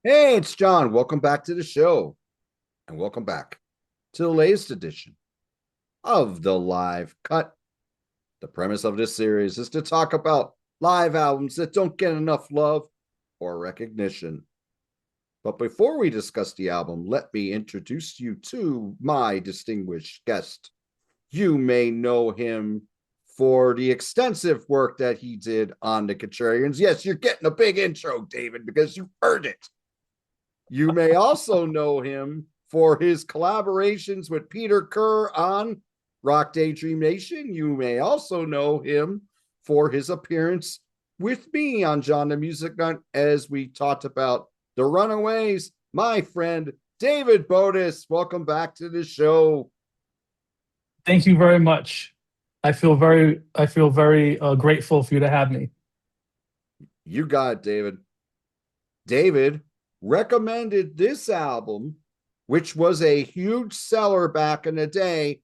Hey, it's John. Welcome back to the show. And welcome back to the latest edition of the Live Cut. The premise of this series is to talk about live albums that don't get enough love or recognition. But before we discuss the album, let me introduce you to my distinguished guest. You may know him for the extensive work that he did on the Contrarians. Yes, you're getting a big intro, David, because you heard it. You may also know him for his collaborations with Peter Kerr on Rock Daydream Nation. You may also know him for his appearance with me on John the MusicNut as we talked about the Runaways. My friend David Botas, welcome back to the show. Thank you very much. I feel very grateful for you to have me. You got it, David. David recommended this album, which was a huge seller back in the day,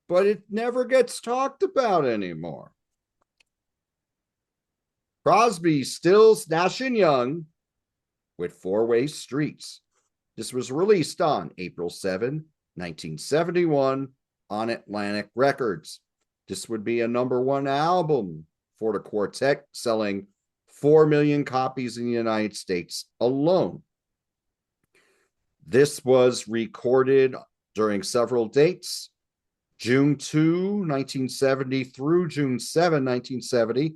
but it never gets talked about anymore. Crosby, Stills, Nash Young with Four-Way Streets. This was released on April 7, 1971 on Atlantic Records. This would be a #1 album for the quartet, selling 4 million copies in the United States alone. This was recorded during several dates, June 2, 1970 through June 7, 1970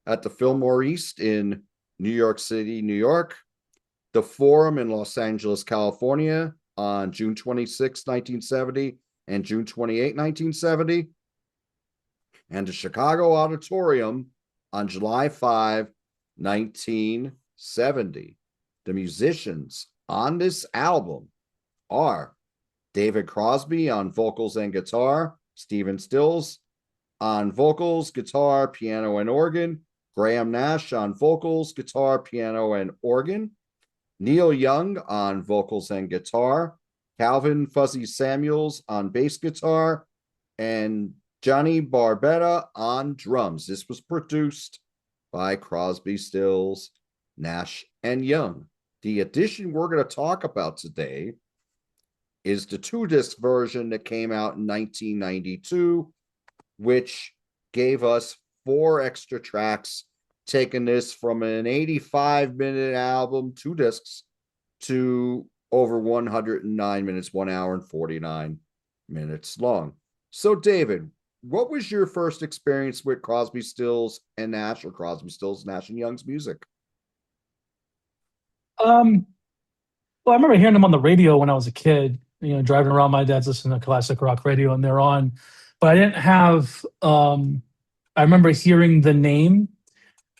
at the Fillmore East in New York City, New York, the Forum in Los Angeles, California on June 26, 1970 and June 28, 1970, and the Chicago Auditorium on July 5, 1970. The musicians on this album are David Crosby on vocals and guitar, Stephen Stills on vocals, guitar, piano, and organ, Graham Nash on vocals, guitar, piano, and organ, Neil Young on vocals and guitar, Calvin Fuzzy Samuels on bass guitar, and Johnny Barbetta on drums. This was produced by Crosby, Stills, Nash, and Young. The edition we're going to talk about today is the 2-disc version that came out in 1992, which gave us 4 extra tracks, taking this from an 85-minute album, 2 discs, to over 109 minutes, 1 hour and 49 minutes long. So, David, what was your first experience with Crosby, Stills, and Nash, or Crosby, Stills, Nash, and Young's music? Um, well, I remember hearing them on the radio when I was a kid. Driving around, my dad's listening to classic rock radio, and they're on. But I didn't have. I remember hearing the name.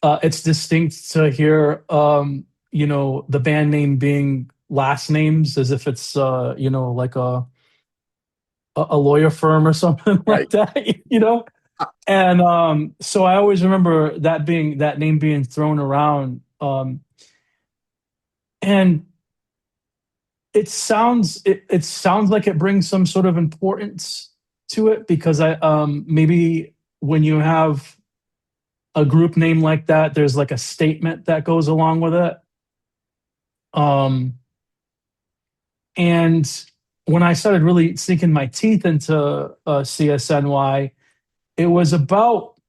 It's distinct to hear, the band name being last names, as if it's, like a lawyer firm or something Right. like that. And so I always remember that name being thrown around. And it sounds like it brings some sort of importance to it, because maybe when you have a group name like that, there's like a statement that goes along with it. And when I started really sinking my teeth into CSNY, it was about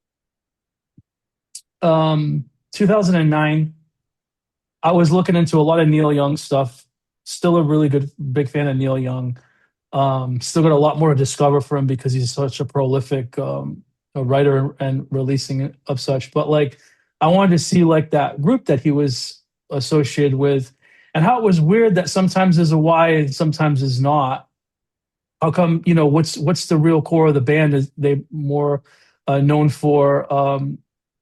2009. I was looking into a lot of Neil Young stuff. Still a really big fan of Neil Young. Still got a lot more to discover for him because he's such a prolific a writer and releasing of such. But like, I wanted to see like that group that he was associated with, and how it was weird that sometimes there's a Y and sometimes is not. How come? What's the real core of the band? Is they more known for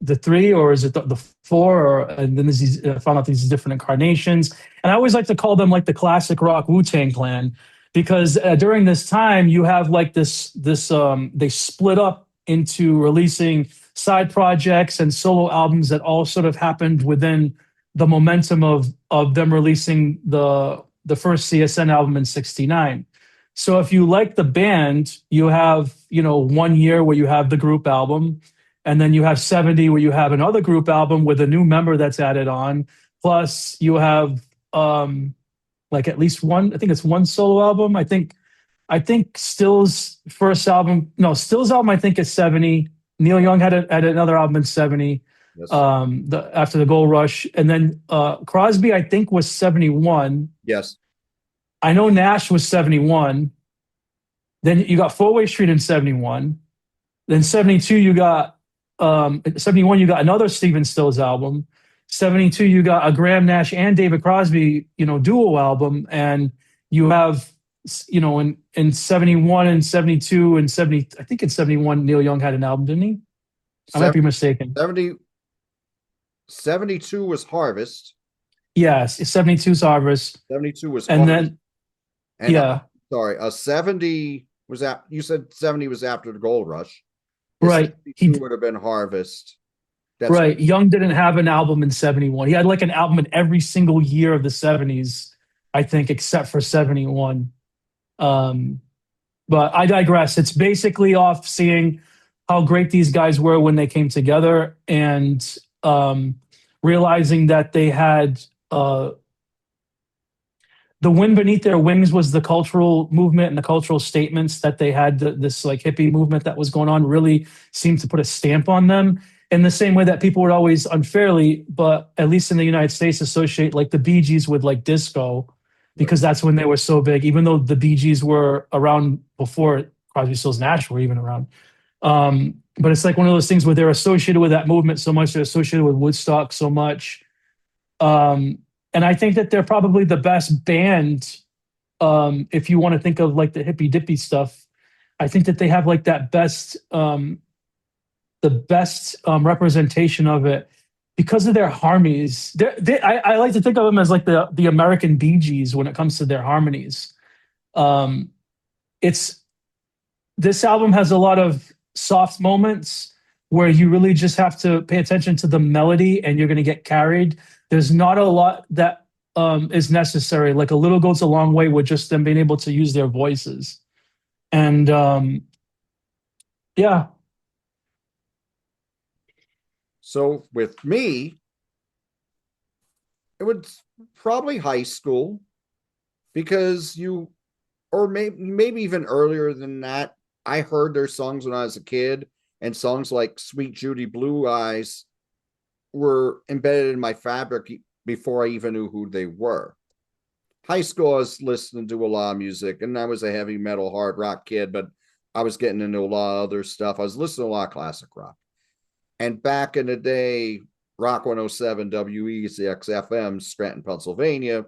the 3, or is it the 4? And then there's these, I found out these different incarnations. And I always like to call them like the classic rock Wu-Tang Clan, because during this time you have like this they split up into releasing side projects and solo albums that all sort of happened within the momentum of them releasing the first CSN album in '69. So if you like the band, you have 1 year where you have the group album, and then you have 70 where you have another group album with a new member that's added on. Plus you have like at least one. I think it's one solo album. I think Still's first album, no, Still's album, I think is 70. Neil Young had another album in 70, Yes. after the Gold Rush. And then Crosby, I think, was 71. Yes. I know Nash was 71. Then you got Four Way Street in 71. Then 72, you got 71, you got another Stephen Stills album. 72, you got a Graham Nash and David Crosby, duo album. And you have, in 71 and 72 and 70, I think in 71, Neil Young had an album, didn't he? I might be mistaken. 70, 72 was Harvest. Yes, 72's Harvest. 72 was And Harvest. then, And yeah, 70 was that you said 70 was after the Gold Rush. right. 72 would have been Harvest. That's Right. Young didn't have an album in 71. He had like an album in every single year of the 70s, I think, except for 71. But I digress. It's basically off seeing how great these guys were when they came together and realizing that they had the wind beneath their wings was the cultural movement and the cultural statements that they had. This like hippie movement that was going on really seemed to put a stamp on them in the same way that people would always unfairly, but at least in the United States, associate like the Bee Gees with like disco because that's when they were so big, even though the Bee Gees were around before Crosby, Stills, Nash were even around. But it's like one of those things where they're associated with that movement so much, they're associated with Woodstock so much. And I think that they're probably the best band. If you want to think of like the hippy dippy stuff, I think that they have like that the best representation of it because of their harmonies. I like to think of them as like the American Bee Gees when it comes to their harmonies. It's this album has a lot of soft moments where you really just have to pay attention to the melody and you're going to get carried. There's not a lot that is necessary. Like a little goes a long way with just them being able to use their voices. And yeah. So with me, it was probably high school because or maybe even earlier than that, I heard their songs when I was a kid, and songs like Sweet Judy Blue Eyes were embedded in my fabric before I even knew who they were. High school, I was listening to a lot of music, and I was a heavy metal, hard rock kid, but I was getting into a lot of other stuff. I was listening to a lot of classic rock. And back in the day, Rock 107 WECX FM, Scranton, Pennsylvania,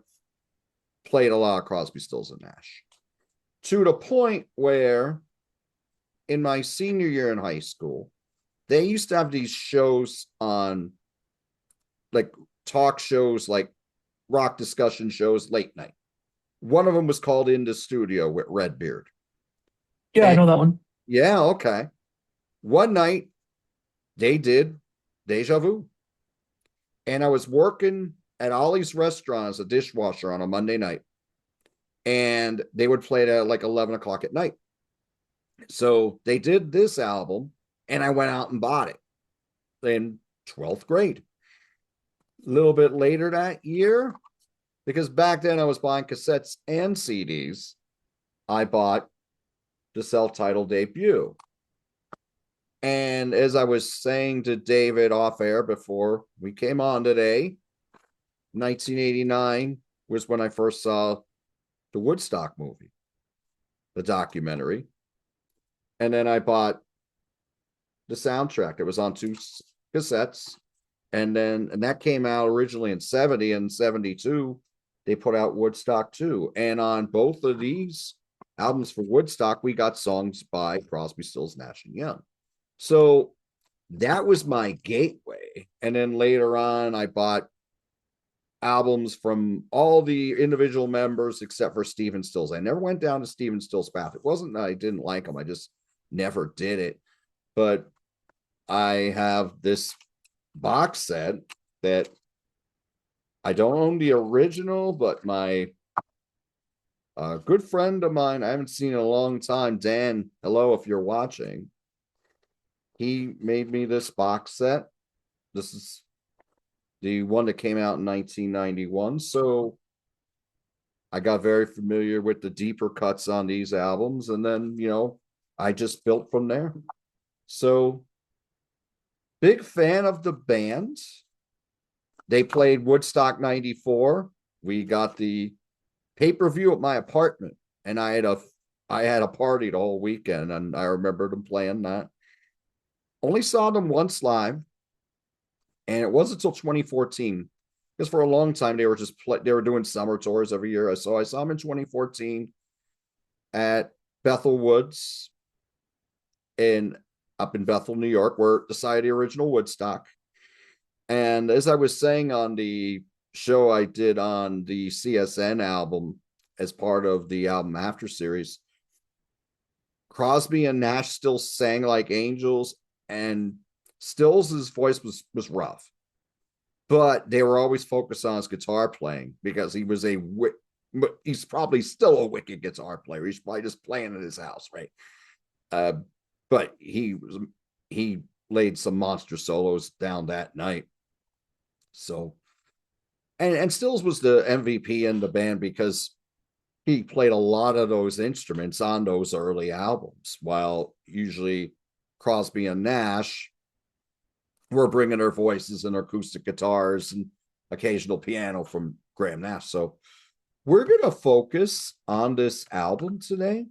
played a lot of Crosby, Stills, and Nash. To the point where in my senior year in high school, they used to have these shows on like talk shows, like rock discussion shows late night. One of them was called In the Studio with Redbeard. Yeah, I know that one. Yeah, okay. One night they did Deja Vu. And I was working at Ollie's restaurant as a dishwasher on a Monday night. And they would play it at like 11 o'clock at night. So they did this album, and I went out and bought it in 12th grade. A little bit later that year, because back then I was buying cassettes and CDs, I bought the self-titled debut. And as I was saying to David off air before we came on today, 1989 was when I first saw the Woodstock movie, the documentary. And then I bought the soundtrack. It was on 2 cassettes. And that came out originally in 70 and 72. They put out Woodstock 2. And on both of these albums for Woodstock, we got songs by Crosby, Stills, Nash and Young. So that was my gateway. And then later on, I bought albums from all the individual members except for Stephen Stills. I never went down to Stephen Stills' path. It wasn't that I didn't like him. I just never did it. But I have this box set that I don't own the original, but my good friend of mine, I haven't seen in a long time, Dan, hello if you're watching, he made me this box set. This is the one that came out in 1991. So I got very familiar with the deeper cuts on these albums, and then I just built from there. So big fan of the band. They played Woodstock 94. We got the pay-per-view at my apartment, and I had a party the whole weekend, and I remember them playing that. Only saw them once live, and it wasn't until 2014, because for a long time they were doing summer tours every year. So I saw them in 2014 at Bethel Woods up in Bethel, New York, where the site of the original Woodstock. And as I was saying on the show I did on the CSN album as part of the album After series, Crosby and Nash still sang like angels, and Stills' voice was rough, but they were always focused on his guitar playing because he's probably still a wicked guitar player. He's probably just playing in his house, right? But he laid some monster solos down that night. So, and Stills was the MVP in the band because he played a lot of those instruments on those early albums, while usually Crosby and Nash were bringing their voices and acoustic guitars and occasional piano from Graham Nash. So we're going to focus on this album today,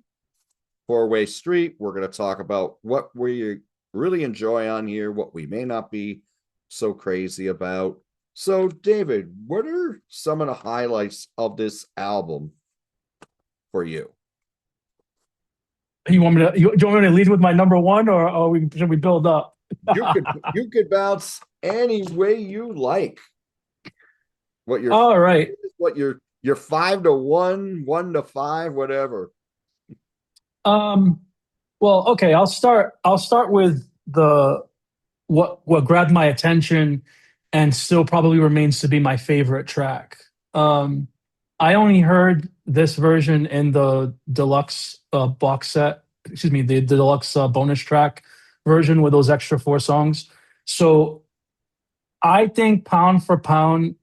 Four-Way Street. We're going to talk about what we really enjoy on here, what we may not be so crazy about. So, David, what are some of the highlights of this album for you? You want me to? Do you want me to lead with my number one, or should we build up? You could bounce any way you like. All right. What you're 5-1, 1-5, whatever. Well, okay. I'll start with the what grabbed my attention and still probably remains to be my favorite track. I only heard this version in the deluxe box set. Excuse me, the deluxe bonus track version with those extra 4 songs. So I think pound for pound,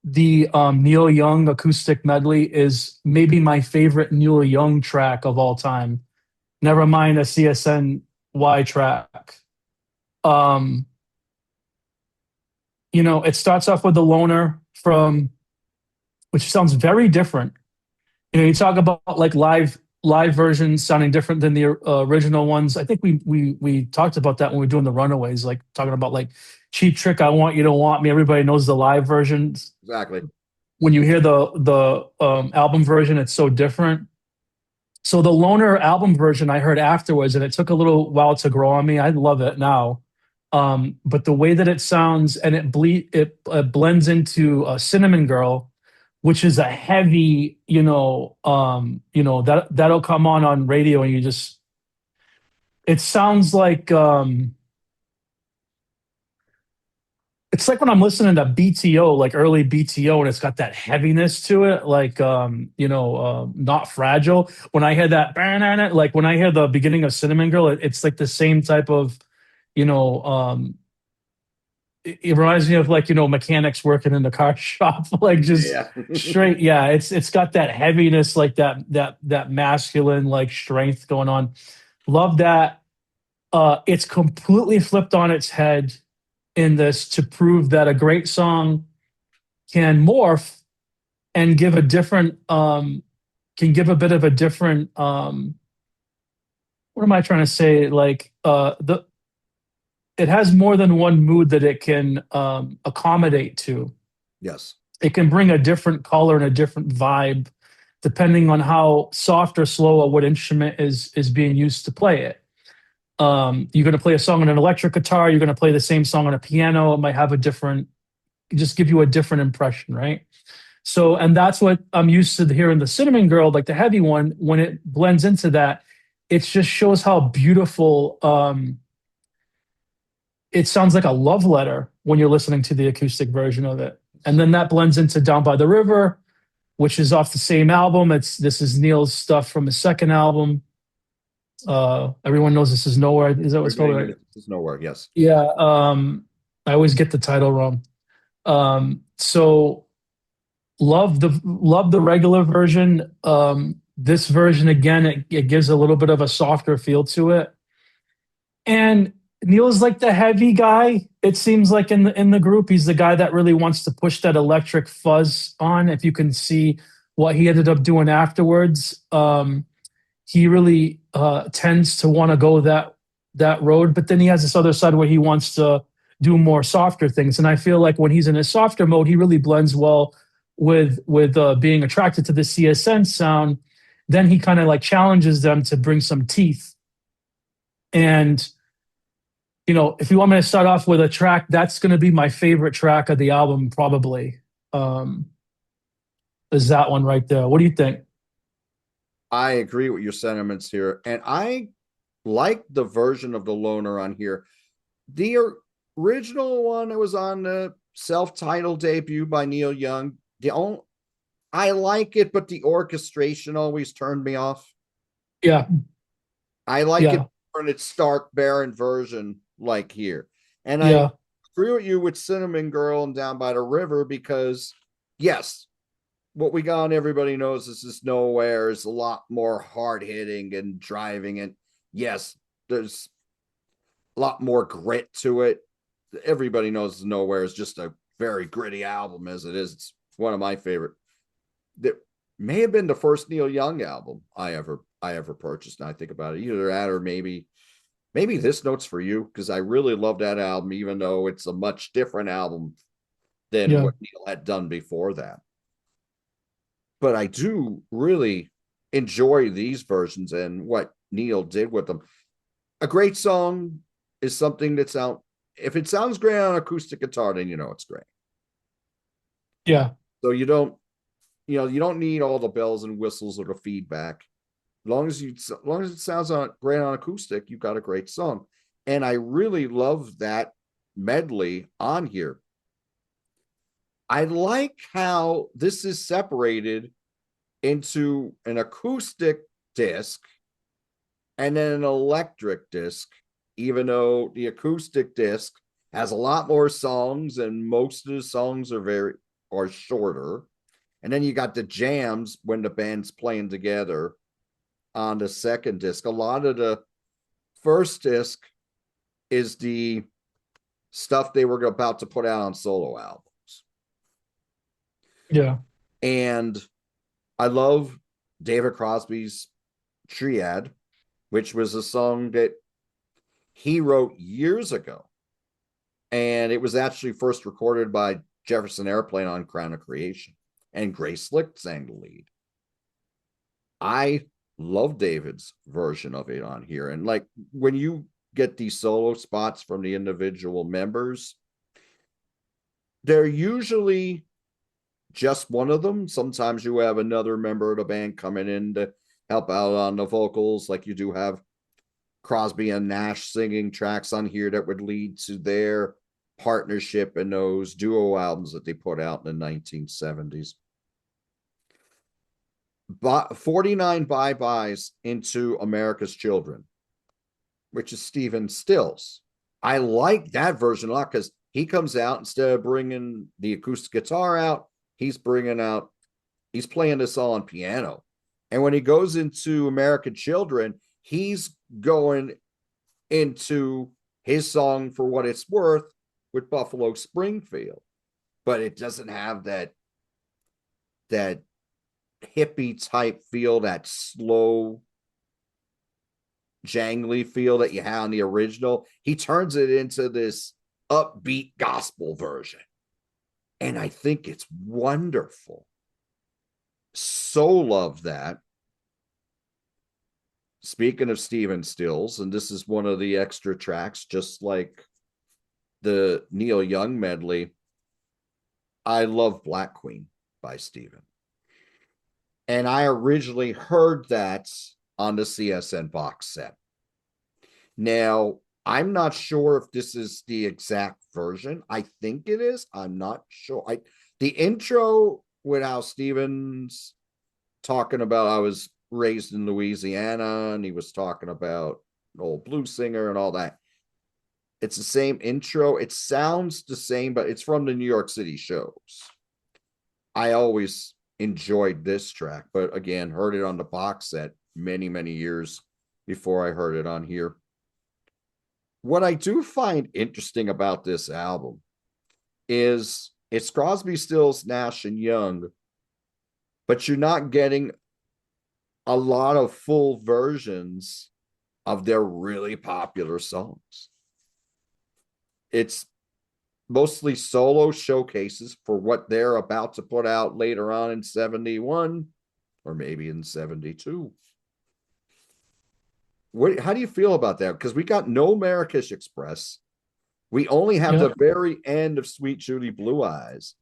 the Neil Young acoustic medley is maybe my favorite Neil Young track of all time. Never mind a CSNY track. It starts off with the Loner which sounds very different. You talk about like live versions sounding different than the original ones. I think we talked about that when we were doing the Runaways, like talking about like Cheap Trick, I Want You to Want Me. Everybody knows the live versions. Exactly. When you hear the album version, it's so different. So the Loner album version I heard afterwards, and it took a little while to grow on me. I love it now. But the way that it sounds, and it blends into Cinnamon Girl, which is a heavy, that'll come on radio, and it sounds like it's like when I'm listening to BTO, like early BTO, and it's got that heaviness to it, like Not Fragile. When I hear that, like when I hear the beginning of Cinnamon Girl, it's like the same type of, it reminds me of like mechanics working in the car shop, like just straight. Yeah, it's got that heaviness, like that masculine like strength going on. Love that. It's completely flipped on its head in this to prove that a great song can morph and give a different can give a bit of a different what am I trying to say, like it has more than one mood that it can accommodate to. Yes. It can bring a different color and a different vibe depending on how soft or slow a wood instrument is being used to play it. You're going to play a song on an electric guitar, you're going to play the same song on a piano, it might have just give you a different impression, right? So, and that's what I'm used to hearing the Cinnamon Girl, like the heavy one, when it blends into that, it just shows how beautiful it sounds, like a love letter when you're listening to the acoustic version of it. And then that blends into Down by the River, which is off the same album. This is Neil's stuff from his second album. Everyone knows This Is Nowhere. Is that what's called? Right? This is Nowhere. Yes. Yeah. I always get the title wrong. So Love the regular version. This version again, it gives a little bit of a softer feel to it. And Neil's like the heavy guy. It seems like in the group, he's the guy that really wants to push that electric fuzz on. If you can see what he ended up doing afterwards, he really tends to want to go that road. But then he has this other side where he wants to do more softer things. And I feel like when he's in a softer mode, he really blends well with being attracted to the CSN sound. Then he kind of like challenges them to bring some teeth. And if you want me to start off with a track, that's going to be my favorite track of the album, probably. Is that one right there? What do you think? I agree with your sentiments here. And I like the version of the Loner on here. The original one that was on the self-titled debut by Neil Young, I like it, but the orchestration always turned me off. Yeah. I like it Yeah. in its stark, barren version, like here. And I Yeah. agree with you with Cinnamon Girl and Down by the River, because yes, what we got, everybody knows this is Nowhere is a lot more hard hitting and driving. And yes, there's a lot more grit to it. Everybody knows Nowhere is just a very gritty album as it is. It's one of my favorite. That may have been the first Neil Young album I ever purchased. Now I think about it, either that or maybe This Note's for You, because I really love that album, even though it's a much different album than Yeah. what Neil had done before that. But I do really enjoy these versions and what Neil did with them. A great song is something that's out. If it sounds great on acoustic guitar, then you know it's great. Yeah. So you don't need all the bells and whistles or the feedback. As long as it sounds great on acoustic, you've got a great song. And I really love that medley on here. I like how this is separated into an acoustic disc and then an electric disc, even though the acoustic disc has a lot more songs and most of the songs are shorter. And then you got the jams when the band's playing together on the second disc. A lot of the first disc is the stuff they were about to put out on solo albums. Yeah. And I love David Crosby's Triad, which was a song that he wrote years ago. And it was actually first recorded by Jefferson Airplane on Crown of Creation. And Grace Slick sang the lead. I love David's version of it on here. And like when you get these solo spots from the individual members, they're usually just one of them. Sometimes you have another member of the band coming in to help out on the vocals, like you do have Crosby and Nash singing tracks on here that would lead to their partnership in those duo albums that they put out in the 1970s. 49 Bye-Byes into America's Children, which is Stephen Stills. I like that version a lot because he comes out, instead of bringing the acoustic guitar out, he's playing this all on piano. And when he goes into American Children, he's going into his song For What It's Worth with Buffalo Springfield. But it doesn't have that hippie type feel, that slow, jangly feel that you had on the original. He turns it into this upbeat gospel version. And I think it's wonderful. So love that. Speaking of Stephen Stills, and this is one of the extra tracks, just like the Neil Young medley, I love Black Queen by Stephen. And I originally heard that on the CSN box set. Now, I'm not sure if this is the exact version. I think it is. I'm not sure. The intro with how Stephen's talking about I was raised in Louisiana, and he was talking about an old blues singer and all that. It's the same intro. It sounds the same, but it's from the New York City shows. I always enjoyed this track, but again, heard it on the box set many, many years before I heard it on here. What I do find interesting about this album is it's Crosby, Stills, Nash, and Young, but you're not getting a lot of full versions of their really popular songs. It's mostly solo showcases for what they're about to put out later on in 71 or maybe in 72. How do you feel about that? Because we got no Marrakesh Express. We only have Yep. the very end of Sweet Judy Blue Eyes.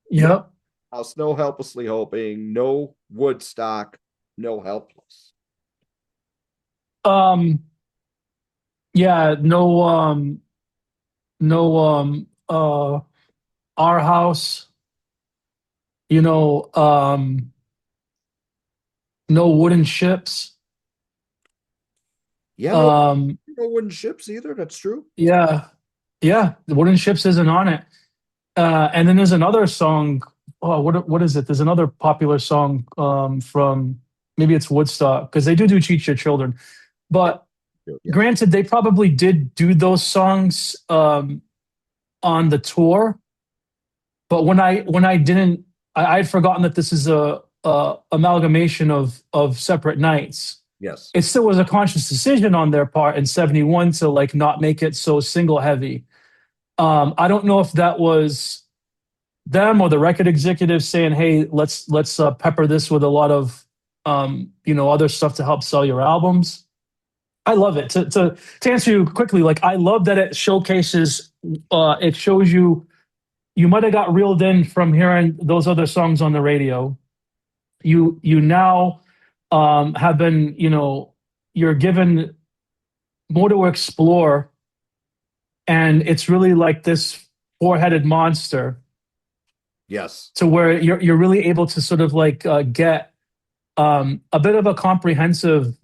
Yep. No Snow Helplessly Hoping, no Woodstock, no Helpless. Um, yeah, no, Our House, you know, no Wooden Ships. Yeah, Um, no Wooden Ships either. That's true. yeah, yeah, the Wooden Ships isn't on it. And then there's another song. Oh, what is it? There's another popular song from maybe it's Woodstock because they do Teach Your Children. But Yeah. granted, they probably did do those songs on the tour. But when I didn't, I had forgotten that this is a amalgamation of separate nights. Yes. It still was a conscious decision on their part in '71 to like not make it so single heavy. I don't know if that was them or the record executives saying, "Hey, let's pepper this with a lot of other stuff to help sell your albums." I love it. To answer you quickly, like I love that it showcases, it shows you you might have got reeled in from hearing those other songs on the radio. You now have been, you're given more to explore, and it's really like this four-headed monster Yes. to where you're really able to sort of like get a bit of a comprehensive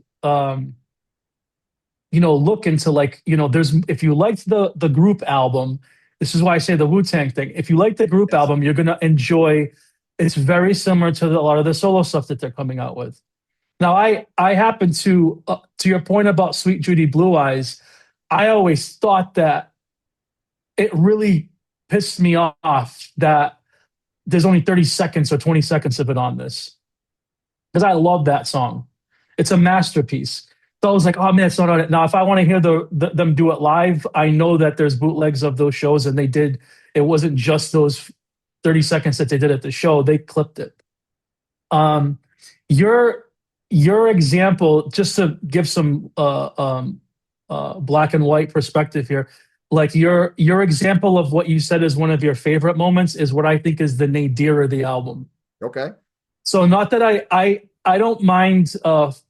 look into like there's if you liked the group album, this is why I say the Wu-Tang thing. If you like the group Yes. album, you're gonna enjoy. It's very similar to a lot of the solo stuff that they're coming out with. Now, I happen to your point about Sweet Judy Blue Eyes, I always thought that it really pissed me off that there's only 30 seconds or 20 seconds of it on this because I love that song. It's a masterpiece. So I was like, oh man, it's not on it. Now, if I want to hear them do it live, I know that there's bootlegs of those shows, and they did. It wasn't just those 30 seconds that they did at the show; they clipped it. Um, your your example, just to give some black and white perspective here, like your example of what you said is one of your favorite moments is what I think is the nadir of the album. Okay. So not that I don't mind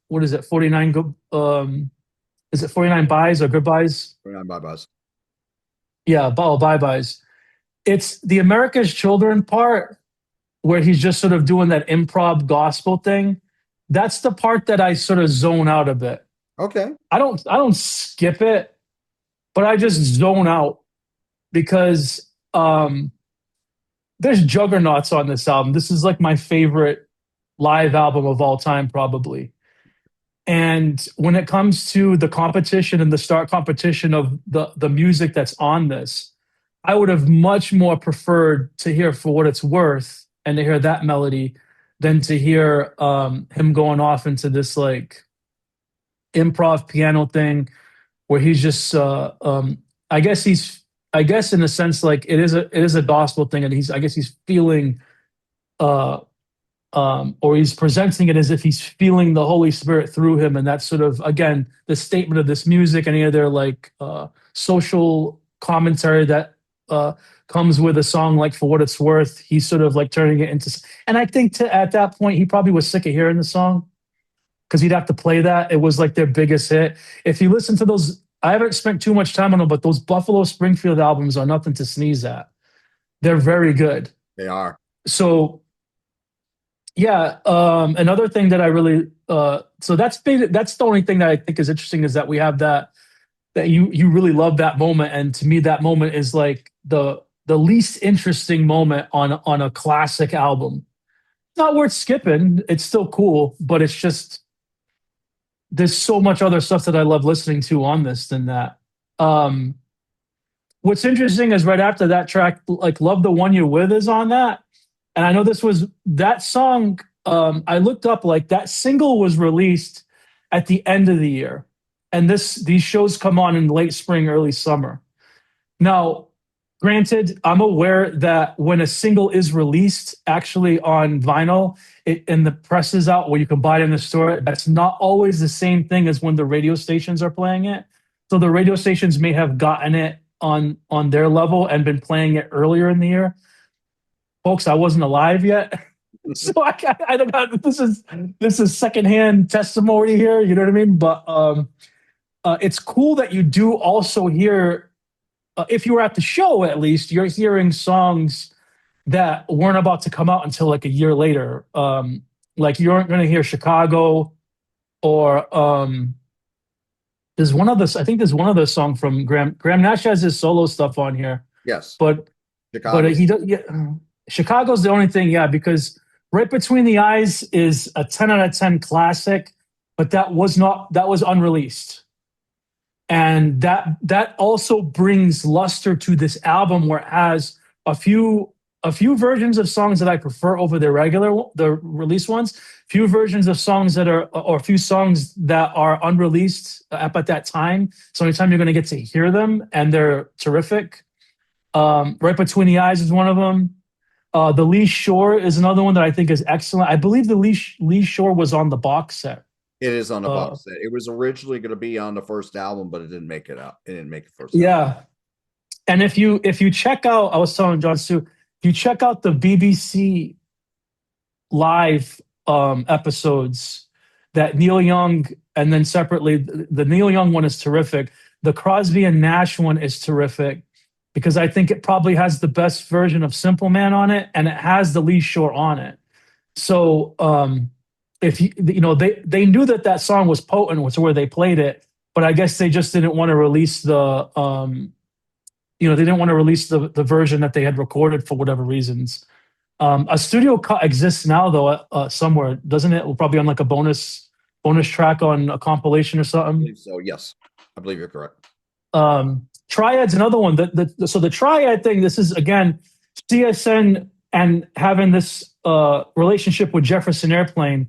what is it 49 is it 49 buys or goodbyes? Bye, Buzz. Yeah, bye buys. It's the America's Children part where he's just sort of doing that improv gospel thing. That's the part that I sort of zone out a bit. Okay. I don't skip it, but I just zone out because there's juggernauts on this album. This is like my favorite live album of all time, probably. And when it comes to the competition and the stark competition of the music that's on this, I would have much more preferred to hear For What It's Worth and to hear that melody than to hear him going off into this like improv piano thing where he's just I guess in a sense like it is a gospel thing, and I guess he's feeling uh or he's presenting it as if he's feeling the Holy Spirit through him. And that's sort of, again, the statement of this music, any other like social commentary that comes with a song like For What It's Worth. He's sort of like turning it into, and I think at that point, he probably was sick of hearing the song because he'd have to play that. It was like their biggest hit. If you listen to those, I haven't spent too much time on them, but those Buffalo Springfield albums are nothing to sneeze at. They're very good. They are. So, yeah, another thing that I really so that's the only thing that I think is interesting is that we have that you really love that moment, and to me that moment is like the least interesting moment on a classic album. Not worth skipping. It's still cool, but it's just there's so much other stuff that I love listening to on this than that. Um, what's interesting is right after that track, like "Love the One You're With" is on that, and I know this was that song. I looked up like that single was released at the end of the year, and these shows come on in late spring, early summer. Now, granted, I'm aware that when a single is released actually on vinyl and the press is out where you can buy it in the store, that's not always the same thing as when the radio stations are playing it. So the radio stations may have gotten it on their level and been playing it earlier in the year. Folks, I wasn't alive yet. So I don't know. This is secondhand testimony here. You know what I mean? But it's cool that you do also hear, if you were at the show, at least you're hearing songs that weren't about to come out until like a year later. Like you aren't going to hear Chicago, or there's one other. I think there's one other song from Graham. Graham Nash has his solo stuff on here, Yes. but Chicago. he does. Yeah, Chicago's the only thing. Yeah, because Right Between the Eyes is a 10 out of 10 classic, but that was unreleased. And that also brings luster to this album, where it has a few versions of songs that I prefer over the release ones. Few versions of songs or a few songs that are unreleased up at that time. So anytime you're going to get to hear them, and they're terrific. Right Between the Eyes is one of them. The Lee Shore is another one that I think is excellent. I believe the Lee Shore was on the box set. It is on the box set. It was originally going to be on the first album, but it didn't make it out. It didn't make the first album. Yeah. And if you check out, I was telling John Stu, if you check out the BBC live episodes that Neil Young, and then separately, the Neil Young one is terrific. The Crosby and Nash one is terrific, because I think it probably has the best version of Simple Man on it, and it has the Lee Shore on it. So if they knew that song was potent, which is where they played it, but I guess they just didn't want to release the they didn't want to release the version that they had recorded for whatever reasons. A studio cut exists now though somewhere, doesn't it? Probably on like a bonus track on a compilation or something. I believe so, yes, I believe you're correct. Triad's another one. So the Triad thing, this is again CSN and having this relationship with Jefferson Airplane.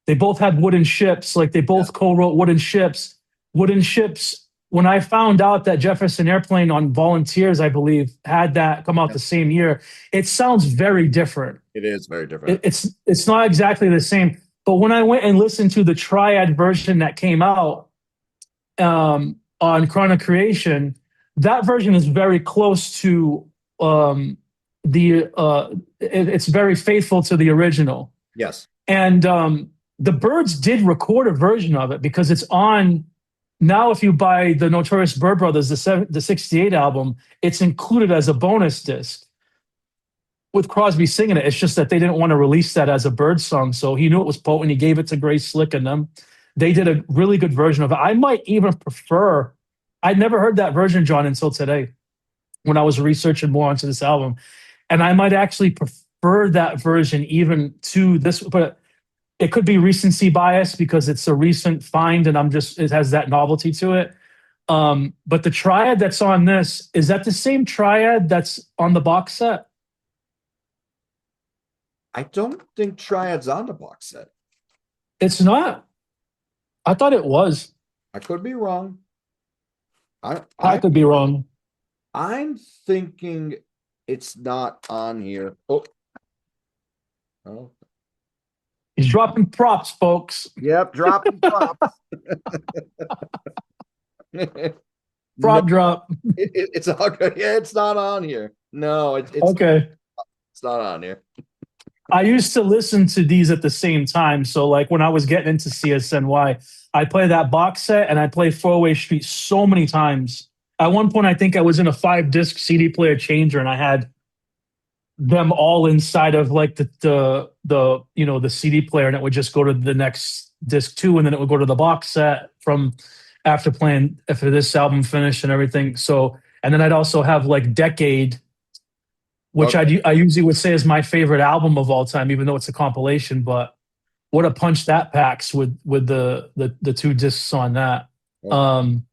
They both had Wooden Ships, like they both co-wrote Wooden Ships. Wooden Ships, when I found out that Jefferson Airplane on Volunteers, I believe, had that come out the same year, it sounds very different. It is very different. It's not exactly the same. But when I went and listened to the Triad version that came out on Chronic Creation, that version is very close to it's very faithful to the original. Yes. And the Byrds did record a version of it, because it's on now. If you buy the Notorious Byrd Brothers, the 68 album, it's included as a bonus disc with Crosby singing it. It's just that they didn't want to release that as a Byrd song. So he knew it was potent. He gave it to Grace Slick and them. They did a really good version of it. I might even prefer, I'd never heard that version, John, until today when I was researching more onto this album. And I might actually prefer that version even to this, but it could be recency bias because it's a recent find and it has that novelty to it. But the Triad that's on this, is that the same Triad that's on the box set? I don't think Triad's on the box set. It's not. I thought it was. I could be wrong. I could be wrong. I'm thinking it's not on here. Oh. He's dropping props, folks. Yep, dropping props. Prop drop. It's all good. Yeah, it's not on here. No, it's okay. It's not on here. I used to listen to these at the same time. So like when I was getting into CSNY, I play that box set and I play 4-Way Street so many times. At one point, I think I was in a 5-disc CD player changer and I had them all inside of like the CD player, and it would just go to the next disc 2, and then it would go to the box set from after this album finished and everything. So, and then I'd also have like Decade which Okay. I usually would say is my favorite album of all time, even though it's a compilation. But what a punch that packs with the two discs on that. Okay. Um,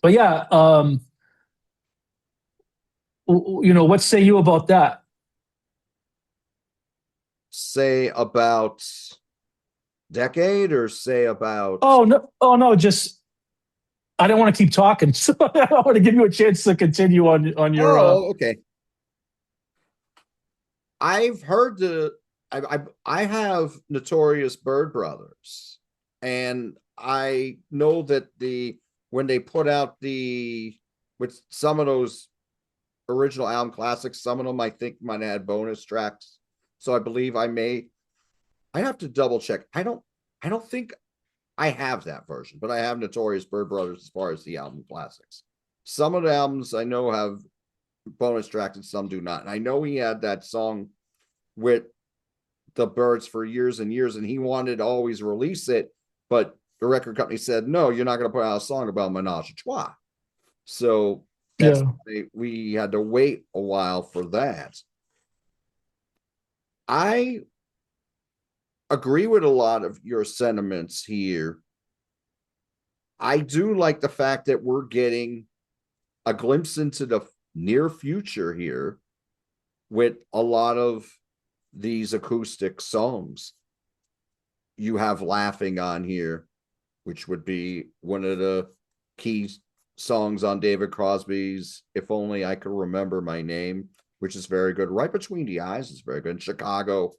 but yeah, what say you about that? Say about decade or say about Oh no, just I don't want to keep talking, so I want to give you a chance to continue on your. okay. I've heard I have Notorious Bird Brothers, and I know that when they put out with some of those original album classics, some of them I think might have had bonus tracks. So I believe I have to double check. I don't think I have that version, but I have Notorious Bird Brothers as far as the album classics. Some of the albums I know have bonus tracks and some do not. And I know he had that song with the Birds for years and years, and he wanted to always release it, but the record company said, no, you're not going to put out a song about Menage a Trois. So that's Yeah, we had to wait a while for that. I agree with a lot of your sentiments here. I do like the fact that we're getting a glimpse into the near future here with a lot of these acoustic songs. You have Laughing on here, which would be one of the key songs on David Crosby's If Only I Could Remember My Name, which is very good. Right Between the Eyes is very good. And Chicago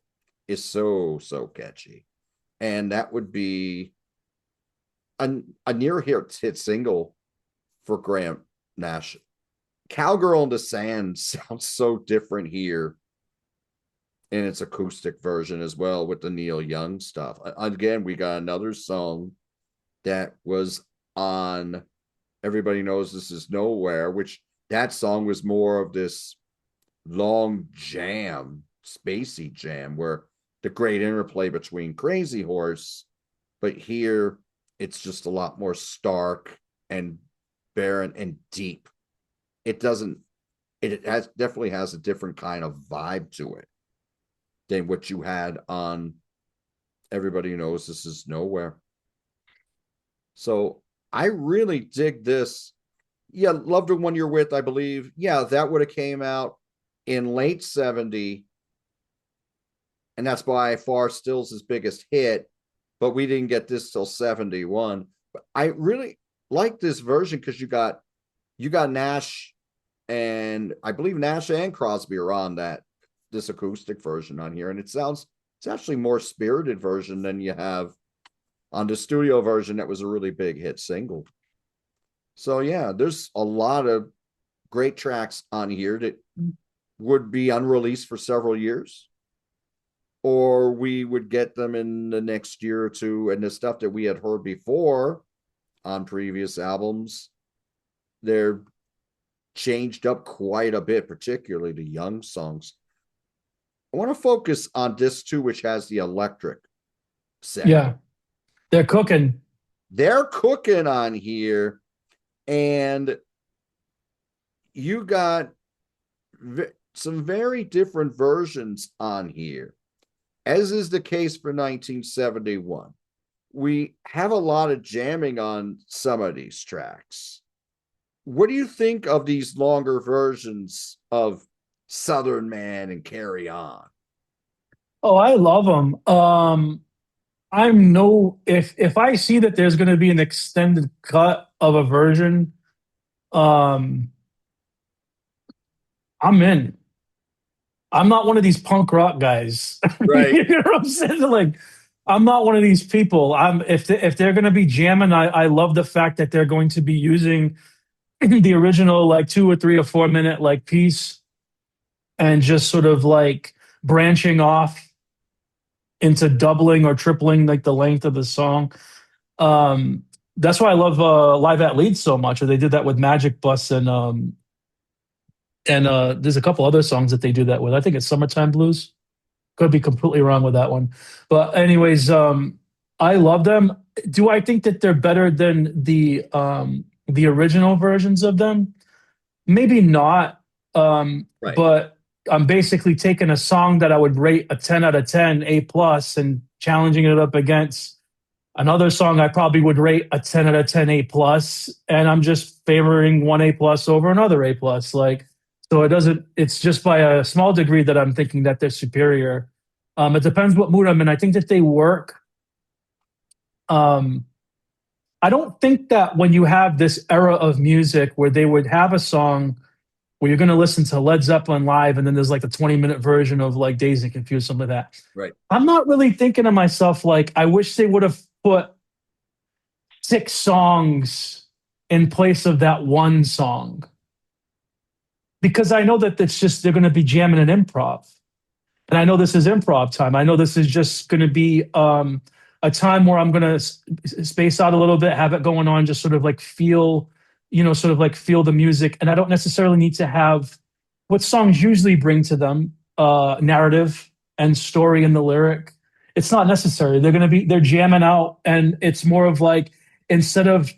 is so catchy. And that would be a near hit single for Graham Nash. Cowgirl in the Sand sounds so different here in its acoustic version as well with the Neil Young stuff. Again, we got another song that was on Everybody Knows This Is Nowhere, which that song was more of this long jam, spacey jam, where the great interplay between Crazy Horse, but here it's just a lot more stark and barren and deep. It doesn't, it has definitely has a different kind of vibe to it than what you had on Everybody Knows This Is Nowhere. So I really dig this. Yeah, Love the One You're With, I believe. Yeah, that would have came out in late 70. And that's by far Stills' his biggest hit. But we didn't get this till 71. But I really like this version because you got Nash, and I believe Nash and Crosby are on this acoustic version on here. And it's actually more spirited version than you have on the studio version that was a really big hit single. So yeah, there's a lot of great tracks on here that would be unreleased for several years, or we would get them in the next year or two. And the stuff that we had heard before on previous albums, they're changed up quite a bit, particularly the Young songs. I want to focus on this too, which has the electric section. yeah, they're cooking. They're cooking on here, and you got some very different versions on here, as is the case for 1971. We have a lot of jamming on some of these tracks. What do you think of these longer versions of Southern Man and Carry On? Oh, I love them. If I see that there's going to be an extended cut of a version, um, I'm in. I'm not one of these punk rock guys. Right. You know what I'm saying? Like, I'm not one of these people. If they're going to be jamming, I love the fact that they're going to be using the original like 2 or 3 or 4 minute like piece and just sort of like branching off into doubling or tripling like the length of the song. Um, that's why I love Live at Leeds so much. Or they did that with Magic Bus and there's a couple other songs that they do that with. I think it's Summertime Blues. Could be completely wrong with that one. But anyways, I love them. Do I think that they're better than the original versions of them? Maybe not. Right. But I'm basically taking a song that I would rate a 10 out of 10, A plus, and challenging it up against another song I probably would rate a 10 out of 10 A plus, and I'm just favoring one A plus over another A plus. Like, so it doesn't, it's just by a small degree that I'm thinking that they're superior. It depends what mood I'm in. I think that they work. Um, I don't think that when you have this era of music where they would have a song where you're going to listen to Led Zeppelin live and then there's like the 20-minute version of like Dazed and Confused, something like that. Right. I'm not really thinking to myself, like, I wish they would have put 6 songs in place of that one song. Because I know that it's just, they're going to be jamming an improv. And I know this is improv time. I know this is just going to be a time where I'm going to space out a little bit, have it going on, just sort of like feel, sort of like feel the music. And I don't necessarily need to have what songs usually bring to them, narrative and story in the lyric. It's not necessary. They're jamming out, and it's more of like, instead of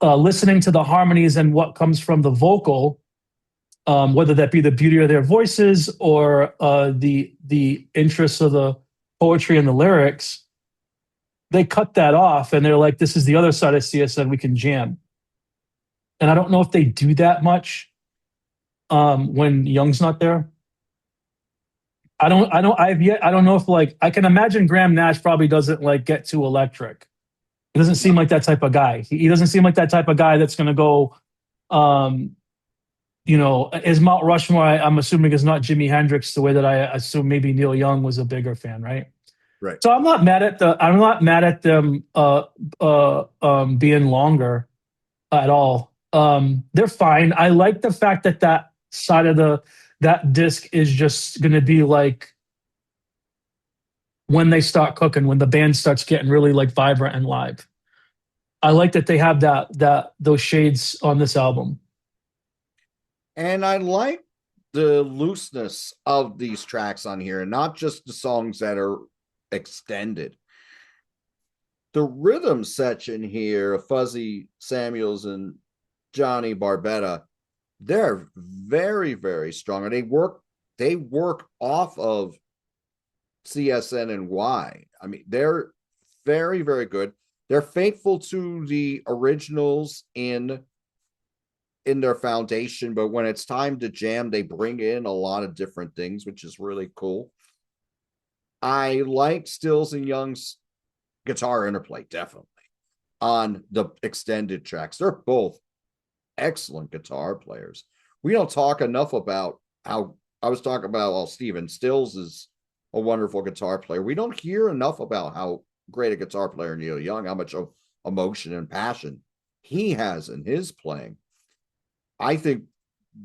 listening to the harmonies and what comes from the vocal, whether that be the beauty of their voices or the interest of the poetry and the lyrics, they cut that off and they're like, this is the other side of CSN, we can jam. And I don't know if they do that much when Young's not there. I don't know if, like, I can imagine Graham Nash probably doesn't like get too electric. He doesn't seem like that type of guy. He doesn't seem like that type of guy that's going to go, his Mount Rushmore, I'm assuming, is not Jimi Hendrix, the way that I assume maybe Neil Young was a bigger fan, right? Right. So I'm not mad at them being longer at all. They're fine. I like the fact that that side of that disc is just going to be like when they start cooking, when the band starts getting really like vibrant and live. I like that they have those shades on this album. And I like the looseness of these tracks on here, and not just the songs that are extended. The rhythm section here of Fuzzy Samuels and Johnny Barbetta, they're very, very strong. And they work off of CSN and Y. I mean, they're very, very good. They're faithful to the originals in their foundation, but when it's time to jam, they bring in a lot of different things, which is really cool. I like Stills and Young's guitar interplay, definitely, on the extended tracks. They're both excellent guitar players. We don't talk enough about how I was talking about Steven Stills is a wonderful guitar player. We don't hear enough about how great a guitar player Neil Young, how much of emotion and passion he has in his playing. I think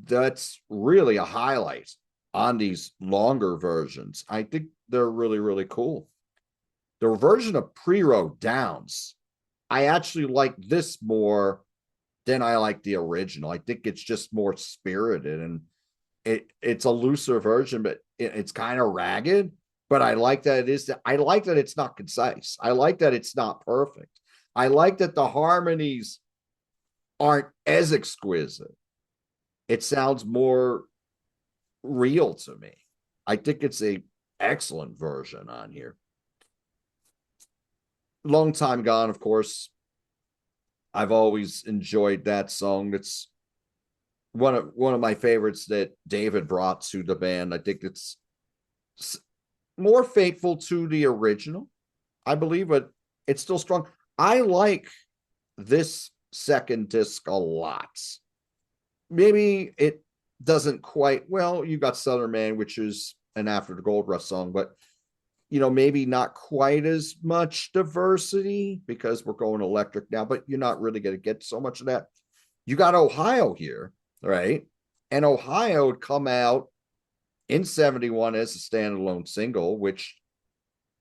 that's really a highlight on these longer versions. I think they're really, really cool. The version of Pre-Road Downs, I actually like this more than I like the original. I think it's just more spirited, and it's a looser version, but it's kind of ragged. But I like that I like that it's not concise. I like that it's not perfect. I like that the harmonies aren't as exquisite. It sounds more real to me. I think it's a excellent version on here. Long Time Gone, of course. I've always enjoyed that song. It's one of my favorites that David brought to the band. I think it's more faithful to the original, I believe, but it's still strong. I like this second disc a lot. Maybe it doesn't quite, well, you got Southern Man, which is an After the Gold Rush song, but maybe not quite as much diversity because we're going electric now, but you're not really going to get so much of that. You got Ohio here, right? And Ohio would come out in 71 as a standalone single, which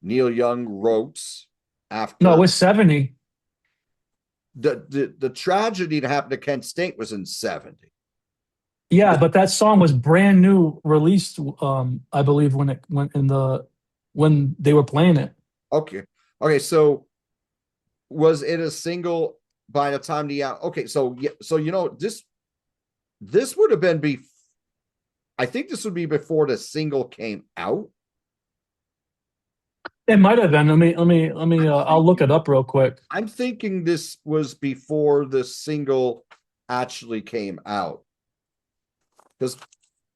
Neil Young wrote after. No, it was 70. The tragedy that happened to Kent State was in 70. Yeah, but that song was brand new, released, I believe, when it went when they were playing it. Okay. So was it a single by the time the okay? So yeah. So this would have been I think this would be before the single came out. It might have been. Let me. I'll look it up real quick. I'm thinking this was before the single actually came out. Because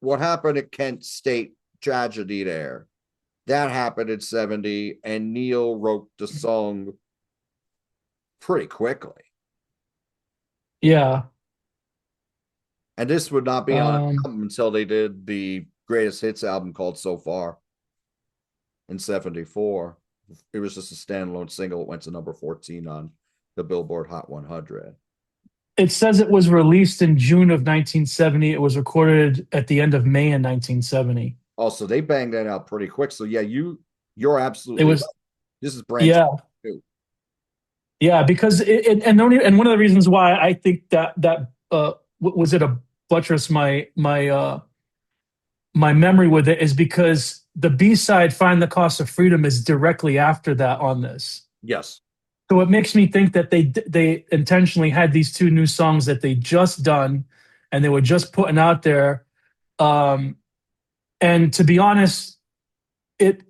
what happened at Kent State tragedy there, that happened in 70, and Neil wrote the song pretty quickly. Yeah. And this would not be on an Um. album until they did the greatest hits album called So Far in 74. It was just a standalone single. It went to number 14 on the Billboard Hot 100. It says it was released in June of 1970. It was recorded at the end of May in 1970. Also, they banged that out pretty quick. So yeah, you're It absolutely right. was. This is branch Yeah. too. Yeah, because and one of the reasons why I think that was it a buttress my memory with it is because the B-side "Find the Cost of Freedom" is directly after that on this. Yes. So it makes me think that they intentionally had these two new songs that they just done and they were just putting out there. Um, and to be honest, it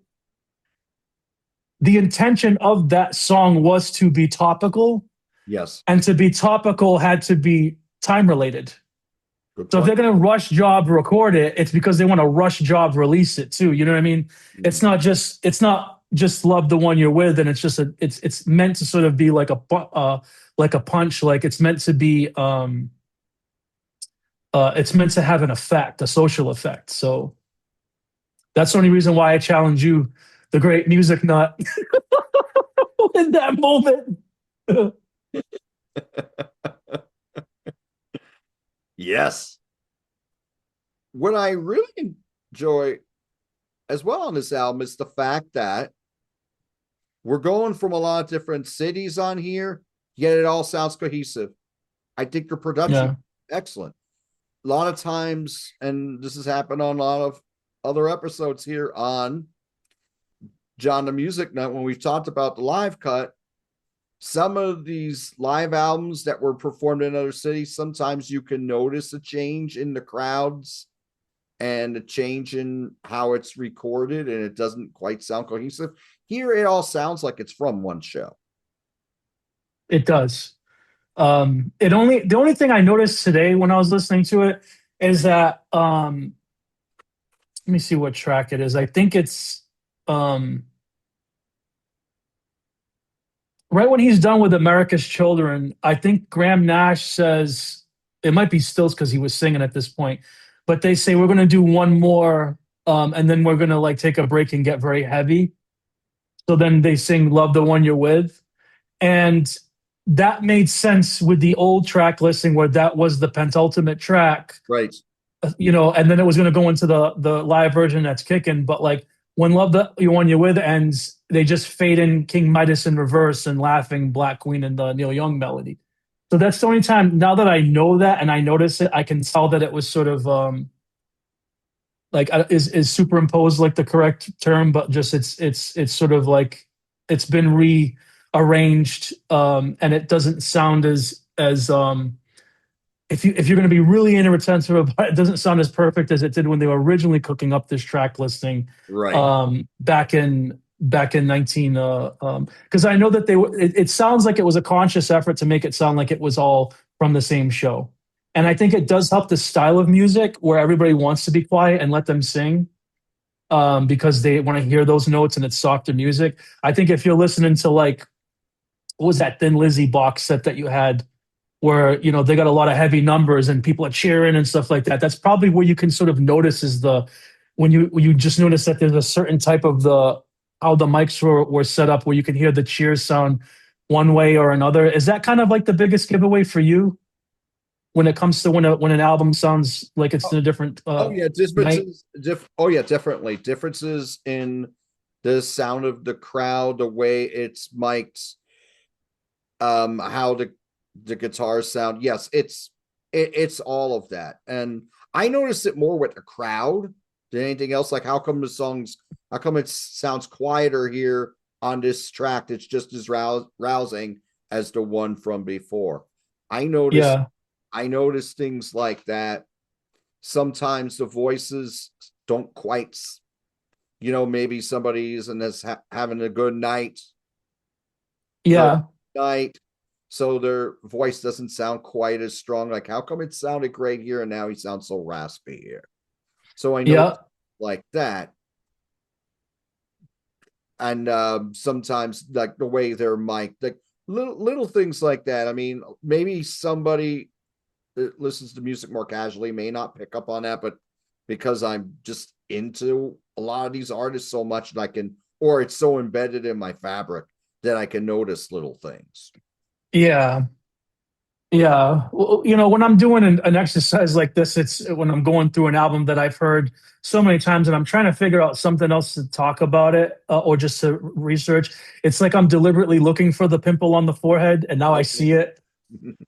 the intention of that song was to be topical, Yes. and to be topical had to be time related. Good So if point. they're going to rush job record it, it's because they want to rush job release it too. You know what I mean? It's not just love the one you're with, and it's meant to sort of be like a punch. Like it's meant to be it's meant to have an effect, a social effect. So that's the only reason why I challenge you, the great music nut, in that moment. Yes. What I really enjoy as well on this album is the fact that we're going from a lot of different cities on here, yet it all sounds cohesive. I think the production Yeah, excellent. A lot of times, and this has happened on a lot of other episodes here on John the MusicNut when we've talked about the live cut. Some of these live albums that were performed in other cities, sometimes you can notice a change in the crowds and a change in how it's recorded, and it doesn't quite sound cohesive. Here, it all sounds like it's from one show. it does. The only thing I noticed today when I was listening to it is that let me see what track it is. I think it's um, right when he's done with America's Children. I think Graham Nash says it might be Stills because he was singing at this point, but they say we're going to do one more, and then we're going to like take a break and get very heavy. So then they sing "Love the One You're With," and that made sense with the old track listing where that was the penultimate track, Right. and then it was going to go into the live version that's kicking. But like when "Love the One You're With" ends, they just fade in King Midas in reverse and "Laughing Black Queen" and the Neil Young melody. So that's the only time now that I know that and I notice it, I can tell that it was sort of like is superimposed like the correct term, but just it's sort of like it's been rearranged, and it doesn't sound as if you're going to be really inattentive about it, it doesn't sound as perfect as it did when they were originally cooking up this track listing, Right. back in 19 because I know that it sounds like it was a conscious effort to make it sound like it was all from the same show. And I think it does help the style of music where everybody wants to be quiet and let them sing, because they want to hear those notes and it's softer music. I think if you're listening to like, what was that Thin Lizzy box set that you had where, they got a lot of heavy numbers and people are cheering and stuff like that. That's probably where you can sort of notice is when you just notice that there's a certain type of how the mics were set up where you can hear the cheers sound one way or another. Is that kind of like the biggest giveaway for you when it comes to when an album sounds like it's in a different Oh yeah, night? oh yeah, definitely differences in the sound of the crowd, the way it's mic'd, how the guitars sound. Yes, it's all of that, and I noticed it more with the crowd than anything else. Like, how come it sounds quieter here on this track that's just as rousing as the one from before? I noticed Yeah. I noticed things like that. sometimes the voices don't quite, maybe somebody isn't as having a good night, Yeah. so their voice doesn't sound quite as strong. Like, how come it sounded great here and now he sounds so raspy here? So I know Yeah. like that. And sometimes like the way they're mic'd, like little things like that. I mean, maybe somebody that listens to music more casually may not pick up on that, but because I'm just into a lot of these artists so much that I can, or it's so embedded in my fabric that I can notice little things. Yeah. Yeah. Well, when I'm doing an exercise like this, it's when I'm going through an album that I've heard so many times and I'm trying to figure out something else to talk about it or just to research. It's like I'm deliberately looking for the pimple on the forehead and now I see it.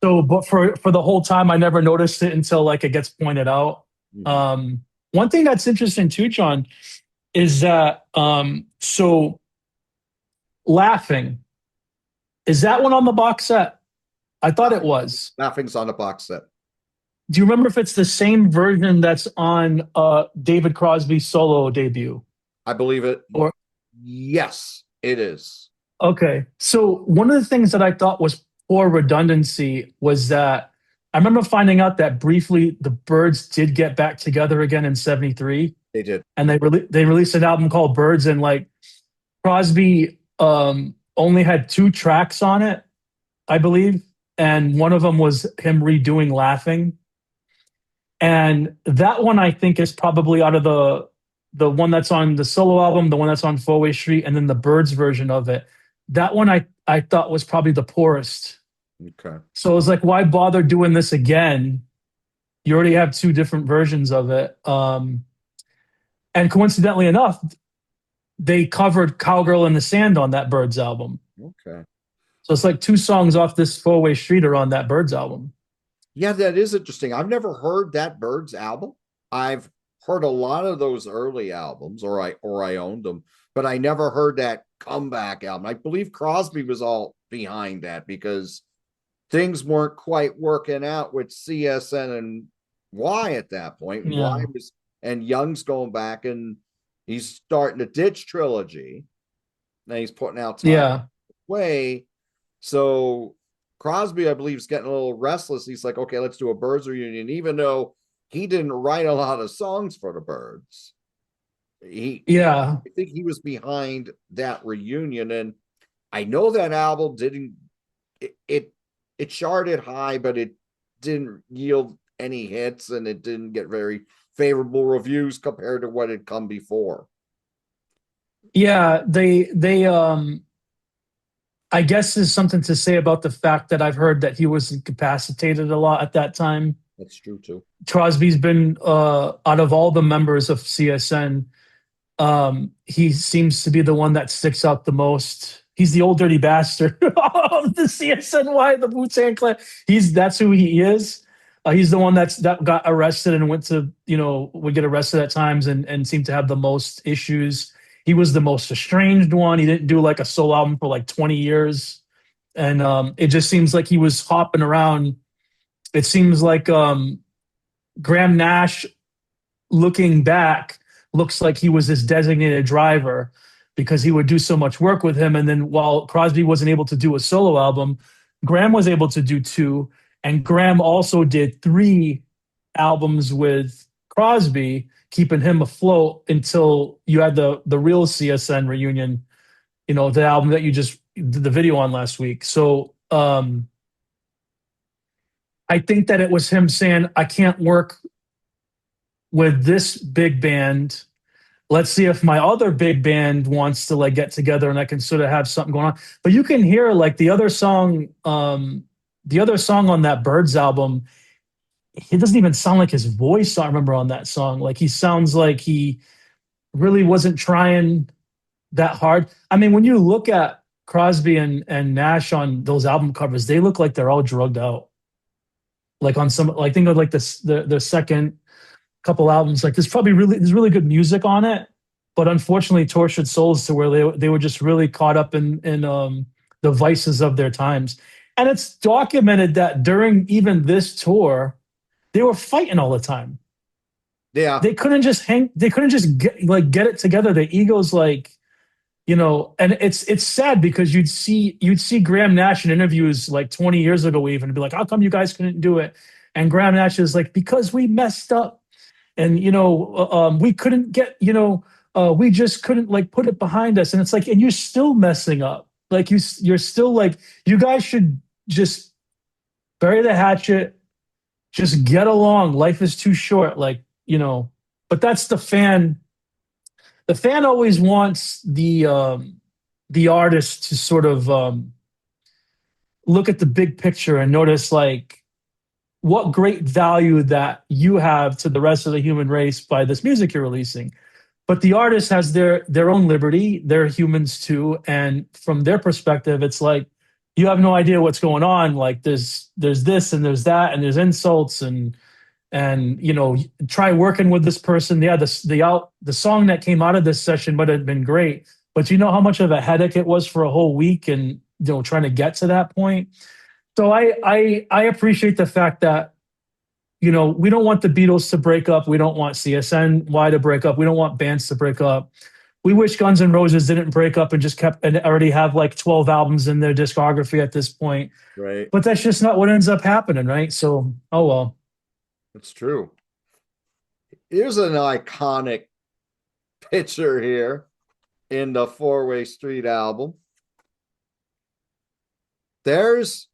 So, but for the whole time, I never noticed it until like it gets pointed out. One thing that's interesting too, John, is that so laughing, is that one on the box set? I thought it was. Nothing's on the box set. Do you remember if it's the same version that's on David Crosby's solo debut? I believe it. Or yes, it is. okay. So one of the things that I thought was poor redundancy was that I remember finding out that briefly the Byrds did get back together again in '73. They did. And they released an album called Birds, and like Crosby only had 2 tracks on it, I believe. And one of them was him redoing Laughing. And that one I think is probably out of the one that's on the solo album, the one that's on Four Way Street, and then the Birds version of it. That one I thought was probably the poorest. Okay. So it was like, why bother doing this again? You already have 2 different versions of it. And coincidentally enough, they covered Cowgirl in the Sand on that Birds album. Okay. So it's like 2 songs off this Four Way Street are on that Birds album. Yeah, that is interesting. I've never heard that Birds album. I've heard a lot of those early albums, or I owned them, but I never heard that comeback album. I believe Crosby was all behind that because things weren't quite working out with CSN and Y at that point. And Yeah. Y was, and Young's going back and he's starting the Ditch trilogy. Now he's putting out Time Yeah. Way. So Crosby, I believe, is getting a little restless. He's like, okay, let's do a Byrds reunion, even though he didn't write a lot of songs for the Byrds. Yeah. I think he was behind that reunion, and I know that album didn't. It charted high, but it didn't yield any hits, and it didn't get very favorable reviews compared to what had come before. Yeah, they I guess there's something to say about the fact that I've heard that he was incapacitated a lot at that time. That's true too. Crosby's been out of all the members of CSN, he seems to be the one that sticks out the most. He's the old dirty bastard of the CSNY, the Wu-Tang Clan. That's who he is. He's the one that got arrested and went to, would get arrested at times and seemed to have the most issues. He was the most estranged one. He didn't do like a solo album for like 20 years. And it just seems like he was hopping around. It seems like Graham Nash, looking back, looks like he was his designated driver because he would do so much work with him. And then while Crosby wasn't able to do a solo album, Graham was able to do 2. And Graham also did 3 albums with Crosby, keeping him afloat until you had the real CSN reunion, the album that you just did the video on last week. So I think that it was him saying, I can't work with this big band. Let's see if my other big band wants to like get together and I can sort of have something going on. But you can hear like the other song on that Birds album, it doesn't even sound like his voice. I remember on that song, like he sounds like he really wasn't trying that hard. I mean, when you look at Crosby and Nash on those album covers, they look like they're all drugged out. Like on some, like think of like the second couple albums, like there's really good music on it, but unfortunately tortured souls to where they were just really caught up in the vices of their times. And it's documented that during even this tour, they were fighting all the time. Yeah. they couldn't just get it together. The ego's like, and it's sad because you'd see Graham Nash in interviews like 20 years ago even be like, how come you guys couldn't do it? And Graham Nash is like, because we messed up, and we couldn't we just couldn't like put it behind us. And it's like, and you're still messing up. Like you're still like, you guys should just bury the hatchet, just get along. Life is too short. Like, but that's the fan. The fan always wants the artist to sort of look at the big picture and notice like what great value that you have to the rest of the human race by this music you're releasing. But the artist has their own liberty. They're humans too, and from their perspective, it's like you have no idea what's going on. Like there's this and there's that and there's insults and try working with this person. Yeah, the song that came out of this session might have been great, but you know how much of a headache it was for a whole week, and trying to get to that point. So I appreciate the fact that we don't want the Beatles to break up. We don't want CSNY to break up. We don't want bands to break up. We wish Guns N' Roses didn't break up and just kept and already have like 12 albums in their discography at this point. Right. But that's just not what ends up happening, right? So, oh well. It's true. Here's an iconic picture here in the Four-Way Street album. There's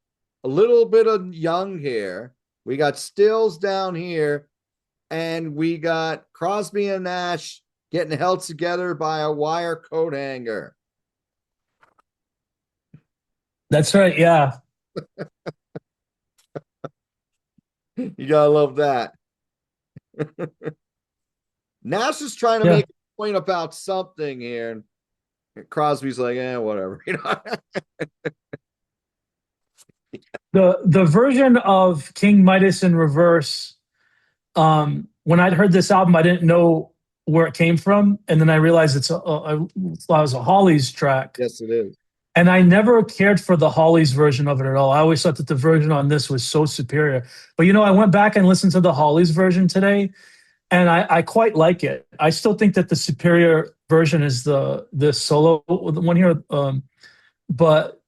a little bit of Young here. We got Stills down here, and we got Crosby and Nash getting held together by a wire coat hanger. That's right. Yeah. You gotta love that. Nash is trying to Yeah. make a point about something here, and Crosby's like, whatever. The version of King Midas in reverse, when I'd heard this album, I didn't know where it came from, and then I realized it was a Hollies track. Yes, it is. And I never cared for the Hollies version of it at all. I always thought that the version on this was so superior. But I went back and listened to the Hollies version today, and I quite like it. I still think that the superior version is the solo one here, but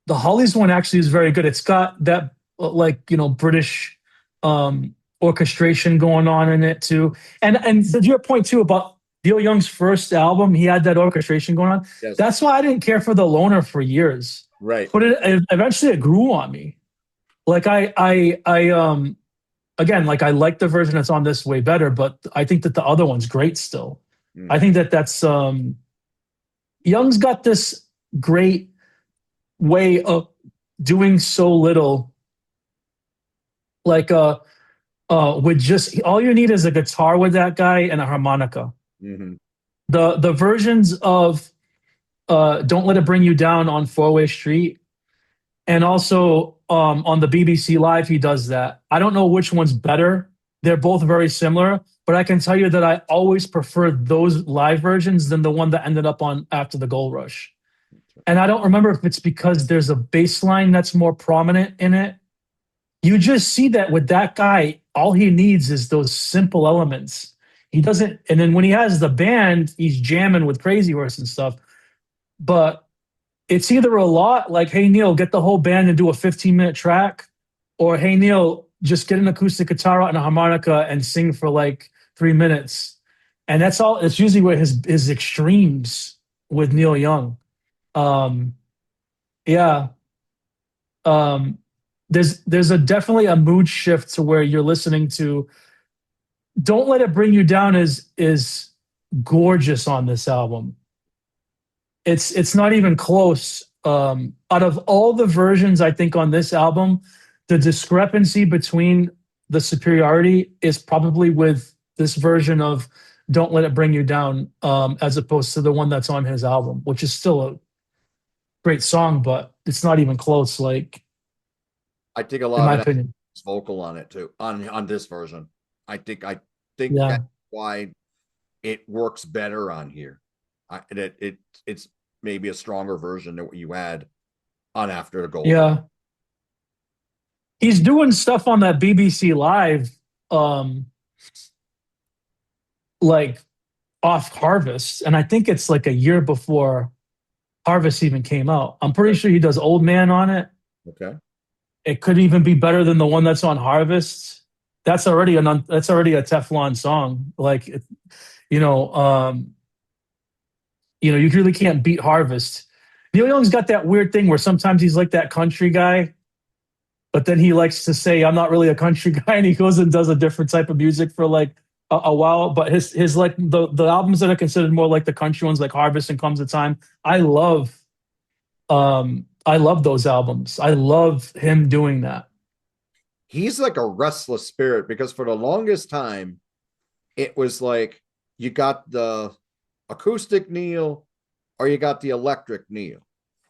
the Hollies one actually is very good. It's got that British orchestration going on in it too. And to your point too about Neil Young's first album, he had that orchestration going on. Yes. That's why I didn't care for the Loner for years. Right. But eventually it grew on me. Like again, like I like the version that's on this way better, but I think that the other one's great still. I think that's Young's got this great way of doing so little. Like with just all you need is a guitar with that guy and a harmonica. Mm-hmm. The versions of Don't Let It Bring You Down on Four-Way Street, and also on the BBC Live, he does that. I don't know which one's better. They're both very similar, but I can tell you that I always preferred those live versions than the one that ended up on After the Gold Rush. And I don't remember if it's because there's a bass line that's more prominent in it. You just see that with that guy, all he needs is those simple elements. He doesn't, and then when he has the band, he's jamming with Crazy Horse and stuff. But it's either a lot like, hey, Neil, get the whole band and do a 15-minute track, or hey, Neil, just get an acoustic guitar out and a harmonica and sing for like 3 minutes. And that's all. It's usually where his extremes with Neil Young. Yeah. There's definitely a mood shift to where you're listening to Don't Let It Bring You Down is gorgeous on this album. It's not even close. Out of all the versions, I think on this album, the discrepancy between the superiority is probably with this version of Don't Let It Bring You Down, as opposed to the one that's on his album, which is still a great song, but it's not even close. Like, I think a in lot my of that opinion, is vocal on it too, on this version. I think yeah, that's why it works better on here. It's maybe a stronger version than what you had on After the Gold. yeah. He's doing stuff on that BBC Live. like off Harvest, and I think it's like a year before Harvest even came out. I'm pretty sure he does Old Man on it. Okay. It could even be better than the one that's on Harvest. That's already a Teflon song. Like you know, you really can't beat Harvest. Neil Young's got that weird thing where sometimes he's like that country guy, but then he likes to say, "I'm not really a country guy," and he goes and does a different type of music for like a while. But his like the albums that are considered more like the country ones, like Harvest and Comes a Time, I love those albums. I love him doing that. He's like a restless spirit because for the longest time, it was like you got the acoustic Neil or you got the electric Neil.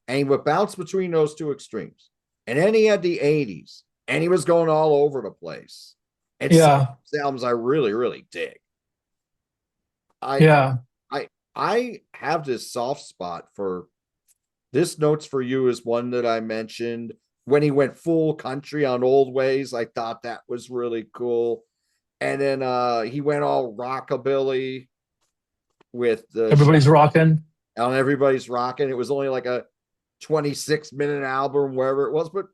And he would bounce between those two extremes. And then he had the 80s and he was going all over the place. And some Yeah, albums I really, really dig. I yeah, I have this soft spot for This Notes for You is one that I mentioned. When he went full country on Old Ways, I thought that was really cool. And then he went all rockabilly with the everybody's rocking. on Everybody's Rocking. It was only like a 26-minute album, wherever it was, but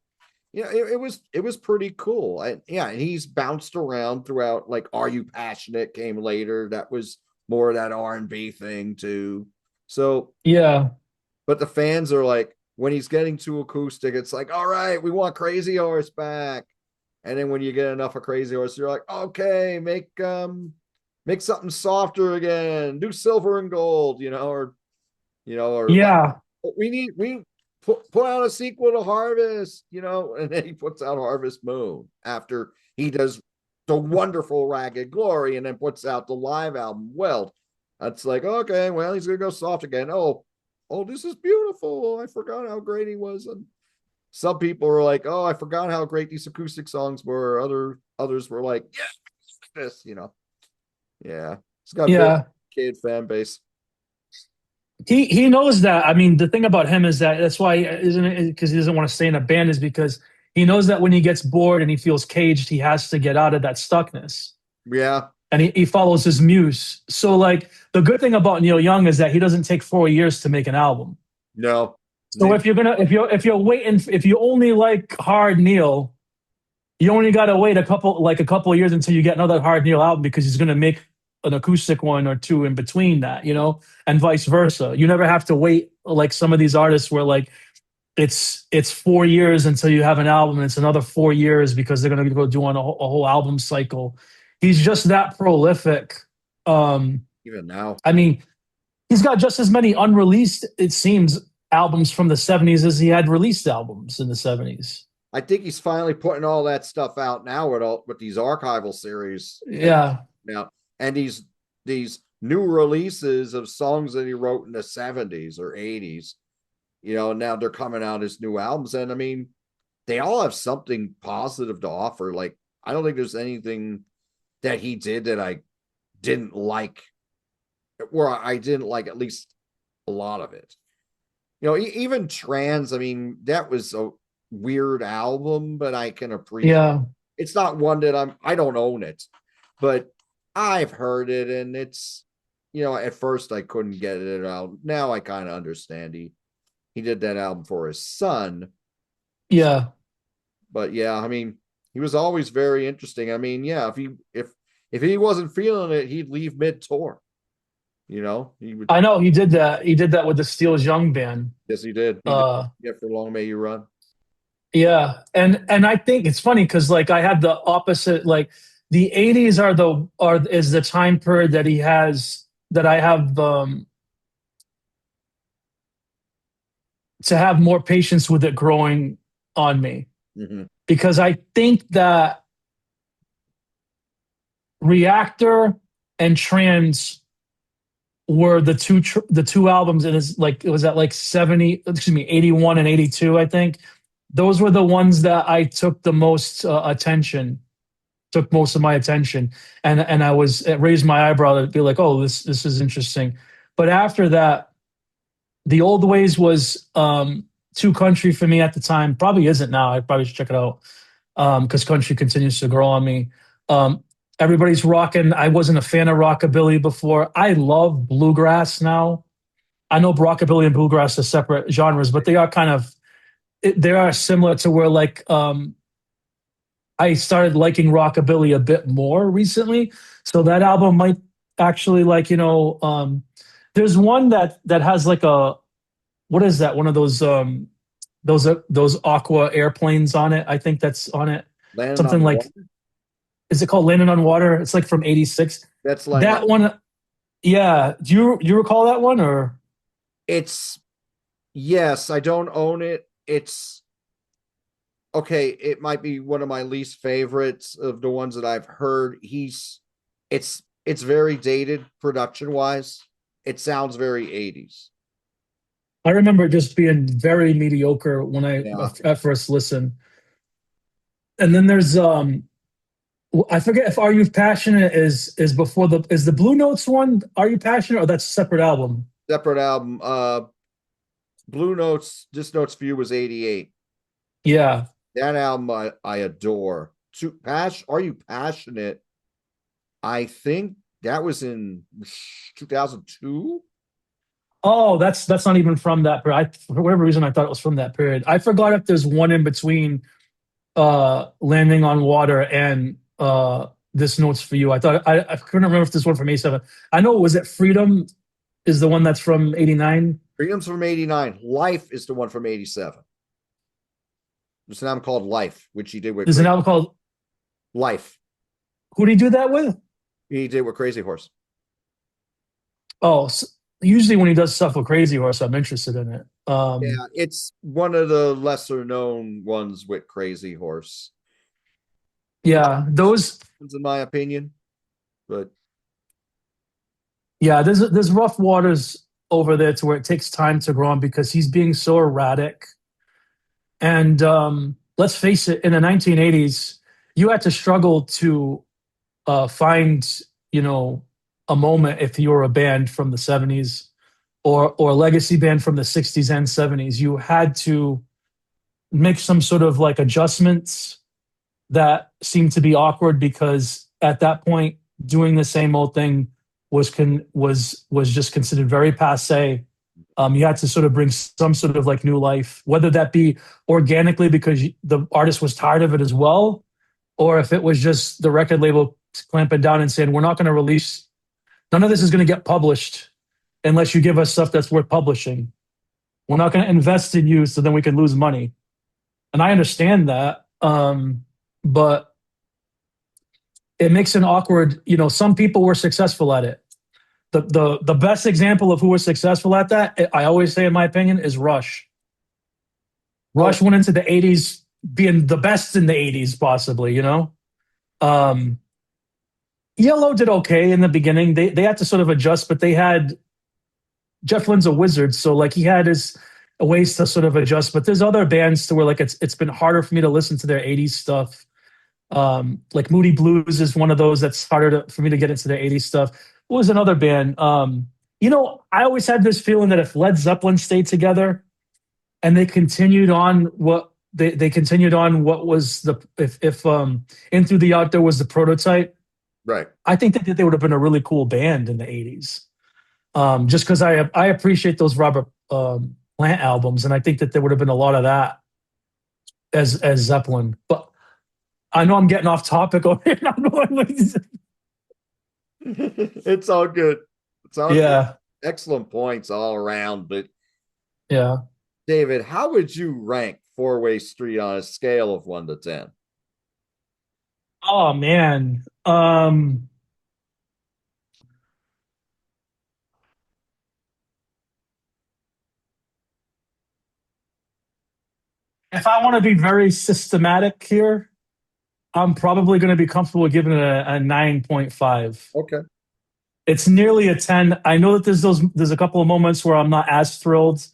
it was pretty cool. And yeah, and he's bounced around throughout. Like Are You Passionate came later. That was more of that R&B thing too. So, Yeah, but the fans are like, when he's getting too acoustic, it's like, all right, we want Crazy Horse back. And then when you get enough of Crazy Horse, you're like, okay, make something softer again. Do Silver and Gold, or like yeah, we put out a sequel to Harvest, and then he puts out Harvest Moon after he does the wonderful Ragged Glory and then puts out the live album Weld. That's like, okay, well, he's gonna go soft again. Oh, this is beautiful. I forgot how great he was. And some people were like, oh, I forgot how great these acoustic songs were. Others were like, yeah, this. Yeah. It's got a big yeah. kid fan base. He knows that. I mean, the thing about him is that's why isn't it because he doesn't want to stay in a band is because he knows that when he gets bored and he feels caged, he has to get out of that stuckness. Yeah. And he follows his muse. So like the good thing about Neil Young is that he doesn't take 4 years to make an album. No. So if you only like hard Neil, you only gotta wait a couple of years until you get another hard Neil album because he's gonna make an acoustic one or two in between that, and vice versa. You never have to wait like some of these artists where like it's 4 years until you have an album and it's another 4 years because they're gonna go doing a whole album cycle. He's just that prolific. Even now. I mean, he's got just as many unreleased, it seems, albums from the 70s as he had released albums in the 70s. I think he's finally putting all that stuff out now with these archival series. Yeah. Now, and these new releases of songs that he wrote in the 70s or 80s, now they're coming out as new albums. And I mean, they all have something positive to offer. Like, I don't think there's anything that he did that I didn't like, or I didn't like at least a lot of it. Even Trans, I mean, that was a weird album, but I can appreciate Yeah. it's not one that I don't own it, but I've heard it and it's, at first I couldn't get it out. Now I kind of understand he did that album for his son. Yeah. But yeah, I mean, he was always very interesting. I mean, yeah, if he wasn't feeling it, he'd leave mid-tour. He would. I know he did that. He did that with the Steels Young band. Yes, he did. Yeah, for Long May You Run. Yeah. And I think it's funny because like I have the opposite, like the 80s is the time period that he has that I have to have more patience with it growing on me. Mm-hmm. Because I think that Reactor and Trans were the two albums, and it was at like 81 and 82, I think. Those were the ones that I took the most took most of my attention, and it raised my eyebrow to be like, oh, this is interesting. But after that, The Old Ways was too country for me at the time. Probably isn't now. I probably should check it out because country continues to grow on me. everybody's rocking. I wasn't a fan of rockabilly before. I love bluegrass now. I know rockabilly and bluegrass are separate genres, but they are kind of they are similar to where like I started liking rockabilly a bit more recently. So that album might actually like there's one that has like a what is that? One of those aqua airplanes on it. I think that's on it. Landing Something on like Water. is it called Landing on Water? It's like from '86. That's like That one, yeah. Do you recall that one or? it's yes, I don't own it. It's okay, it might be one of my least favorites of the ones that I've heard. It's very dated production wise. It sounds very 80s. I remember it just being very mediocre when I Yeah. at first listened. And then there's I forget if Are You Passionate is before the Blue Notes one. Are You Passionate or that's a separate album? Separate album. Blue Notes, Just Notes for You was 88. Yeah. That album I adore. Are You Passionate? I think that was in 2002. Oh, that's not even from that period. For whatever reason, I thought it was from that period. I forgot if there's one in between Landing on Water and This Notes for You. I couldn't remember if this one from '87. I know was it Freedom is the one that's from '89. Freedom's from 89. Life is the one from 87. There's an album called Life, which he did with There's an album called Life. Who did he do that with? He did with Crazy Horse. Oh, so usually when he does stuff with Crazy Horse, I'm interested in it. Yeah, it's one of the lesser known ones with Crazy Horse. Yeah, those. In my opinion, but Yeah, there's rough waters over there to where it takes time to grow on because he's being so erratic. And let's face it, in the 1980s, you had to struggle to find, a moment if you were a band from the 70s or a legacy band from the 60s and 70s. You had to make some sort of like adjustments that seemed to be awkward because at that point, doing the same old thing was just considered very passe. You had to sort of bring some sort of like new life, whether that be organically because the artist was tired of it as well, or if it was just the record label clamping down and saying, we're not going to release, none of this is going to get published unless you give us stuff that's worth publishing. We're not going to invest in you so then we can lose money. And I understand that. But it makes an awkward, some people were successful at it. The best example of who was successful at that, I always say in my opinion, is Rush. Rush went into the 80s being the best in the 80s, possibly, Yellow did okay in the beginning. They had to sort of adjust, but they had Jeff Lynne's a wizard, so like he had his ways to sort of adjust. But there's other bands to where like it's been harder for me to listen to their 80s stuff. Like Moody Blues is one of those that's harder for me to get into their 80s stuff. What was another band? I always had this feeling that if Led Zeppelin stayed together and they continued on what they continued on what was the if In Through the Out There was the prototype, right. I think that they would have been a really cool band in the 80s. Just because I appreciate those Robert Plant albums, and I think that there would have been a lot of that as Zeppelin. But I know I'm getting off topic over here. It's all good. It's all yeah, good. Excellent points all around. But yeah. David, how would you rank Four-Way Street on a scale of 1 to 10? Oh man. If I want to be very systematic here, I'm probably going to be comfortable giving it a 9.5. Okay. It's nearly a 10. I know that there's a couple of moments where I'm not as thrilled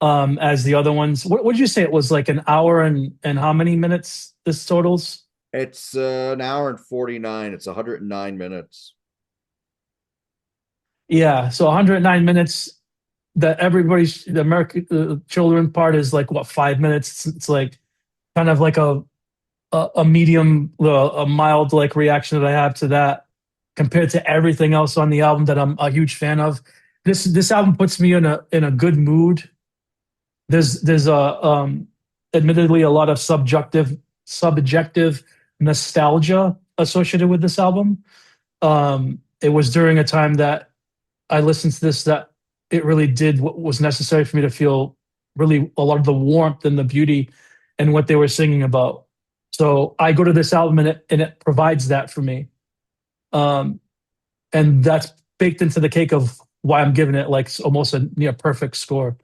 as the other ones. What did you say? It was like an hour and how many minutes this totals? It's an hour and 49. It's 109 minutes. Yeah, so 109 minutes. That everybody's the American children part is like what 5 minutes. It's like kind of like a a medium, a mild like reaction that I have to that compared to everything else on the album that I'm a huge fan of. This album puts me in a good mood. There's a admittedly a lot of subjective nostalgia associated with this album. It was during a time that I listened to this that it really did what was necessary for me to feel really a lot of the warmth and the beauty and what they were singing about. So I go to this album and it provides that for me. Um, and that's baked into the cake of why I'm giving it like almost a near perfect score.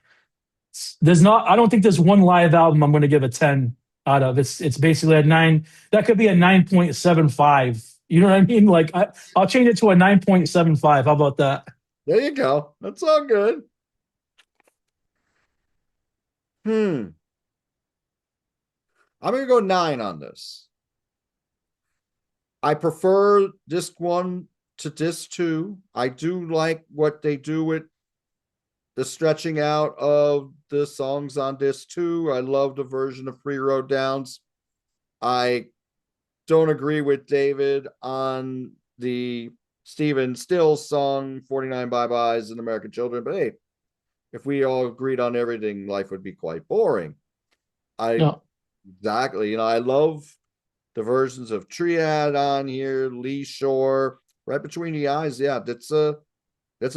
There's not, I don't think there's one live album I'm going to give a 10 out of. It's basically a 9. That could be a 9.75. You know what I mean? Like I'll change it to a 9.75. How about that? There you go. That's all good. Hmm. I'm gonna go 9 on this. I prefer disc 1 to disc 2. I do like what they do with the stretching out of the songs on disc 2. I love the version of Free Road Downs. I don't agree with David on the Stephen Stills song 49 Bye Byes and American Children, but hey, if we all agreed on everything, life would be quite boring. I No. exactly, I love the versions of Triad on here, Lee Shore, Right Between the Eyes. Yeah, that's a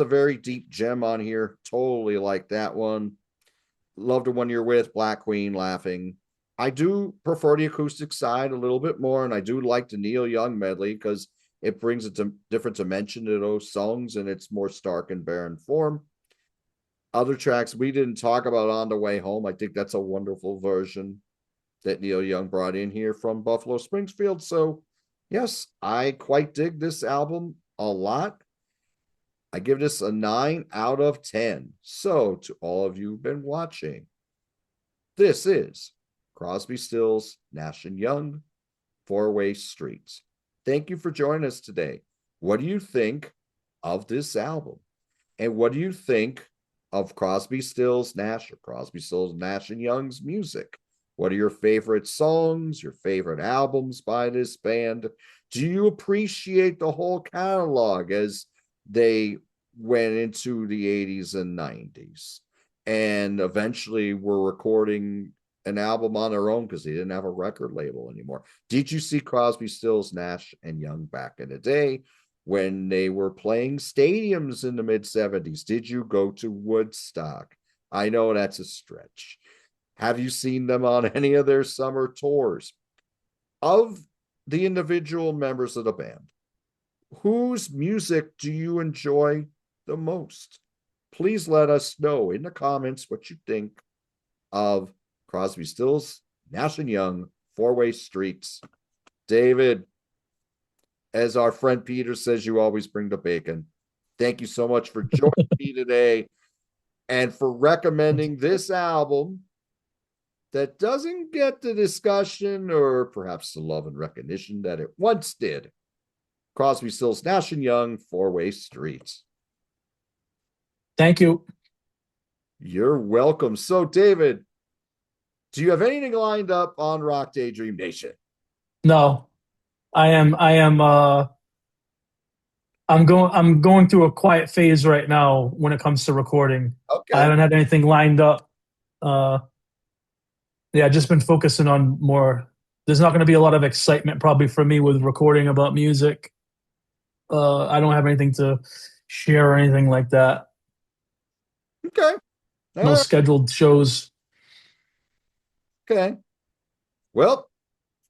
very deep gem on here. Totally like that one. Love the one you're with, Black Queen, Laughing. I do prefer the acoustic side a little bit more, and I do like the Neil Young medley because it brings a different dimension to those songs, and it's more stark and barren form. Other tracks we didn't talk about on the way home. I think that's a wonderful version that Neil Young brought in here from Buffalo Springfield. So, yes, I quite dig this album a lot. I give this a 9 out of 10. So, to all of you who've been watching, this is Crosby, Stills, Nash and Young, Four-Way Streets. Thank you for joining us today. What do you think of this album? And what do you think of Crosby, Stills, Nash, or Crosby, Stills, Nash and Young's music? What are your favorite songs, your favorite albums by this band? Do you appreciate the whole catalog as they went into the 80s and 90s and eventually were recording an album on their own because they didn't have a record label anymore? Did you see Crosby, Stills, Nash and Young back in the day when they were playing stadiums in the mid 70s? Did you go to Woodstock? I know that's a stretch. Have you seen them on any of their summer tours? Of the individual members of the band, whose music do you enjoy the most? Please let us know in the comments what you think of Crosby, Stills, Nash and Young, Four-Way Streets. David, as our friend Peter says, you always bring the bacon. Thank you so much for joining me today and for recommending this album that doesn't get the discussion or perhaps the love and recognition that it once did. Crosby, Stills, Nash and Young, Four-Way Streets. Thank you. You're welcome. So, David, do you have anything lined up on Rock Daydream Nation? No. I'm going through a quiet phase right now when it comes to recording. I Okay. haven't had anything lined up. Uh yeah, I've just been focusing on more. There's not going to be a lot of excitement probably for me with recording about music. I don't have anything to share or anything like that. Okay. All No right. scheduled shows. Okay. Well,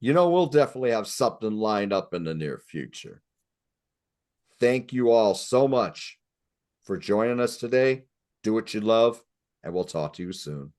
we'll definitely have something lined up in the near future. Thank you all so much for joining us today. Do what you love, and we'll talk to you soon.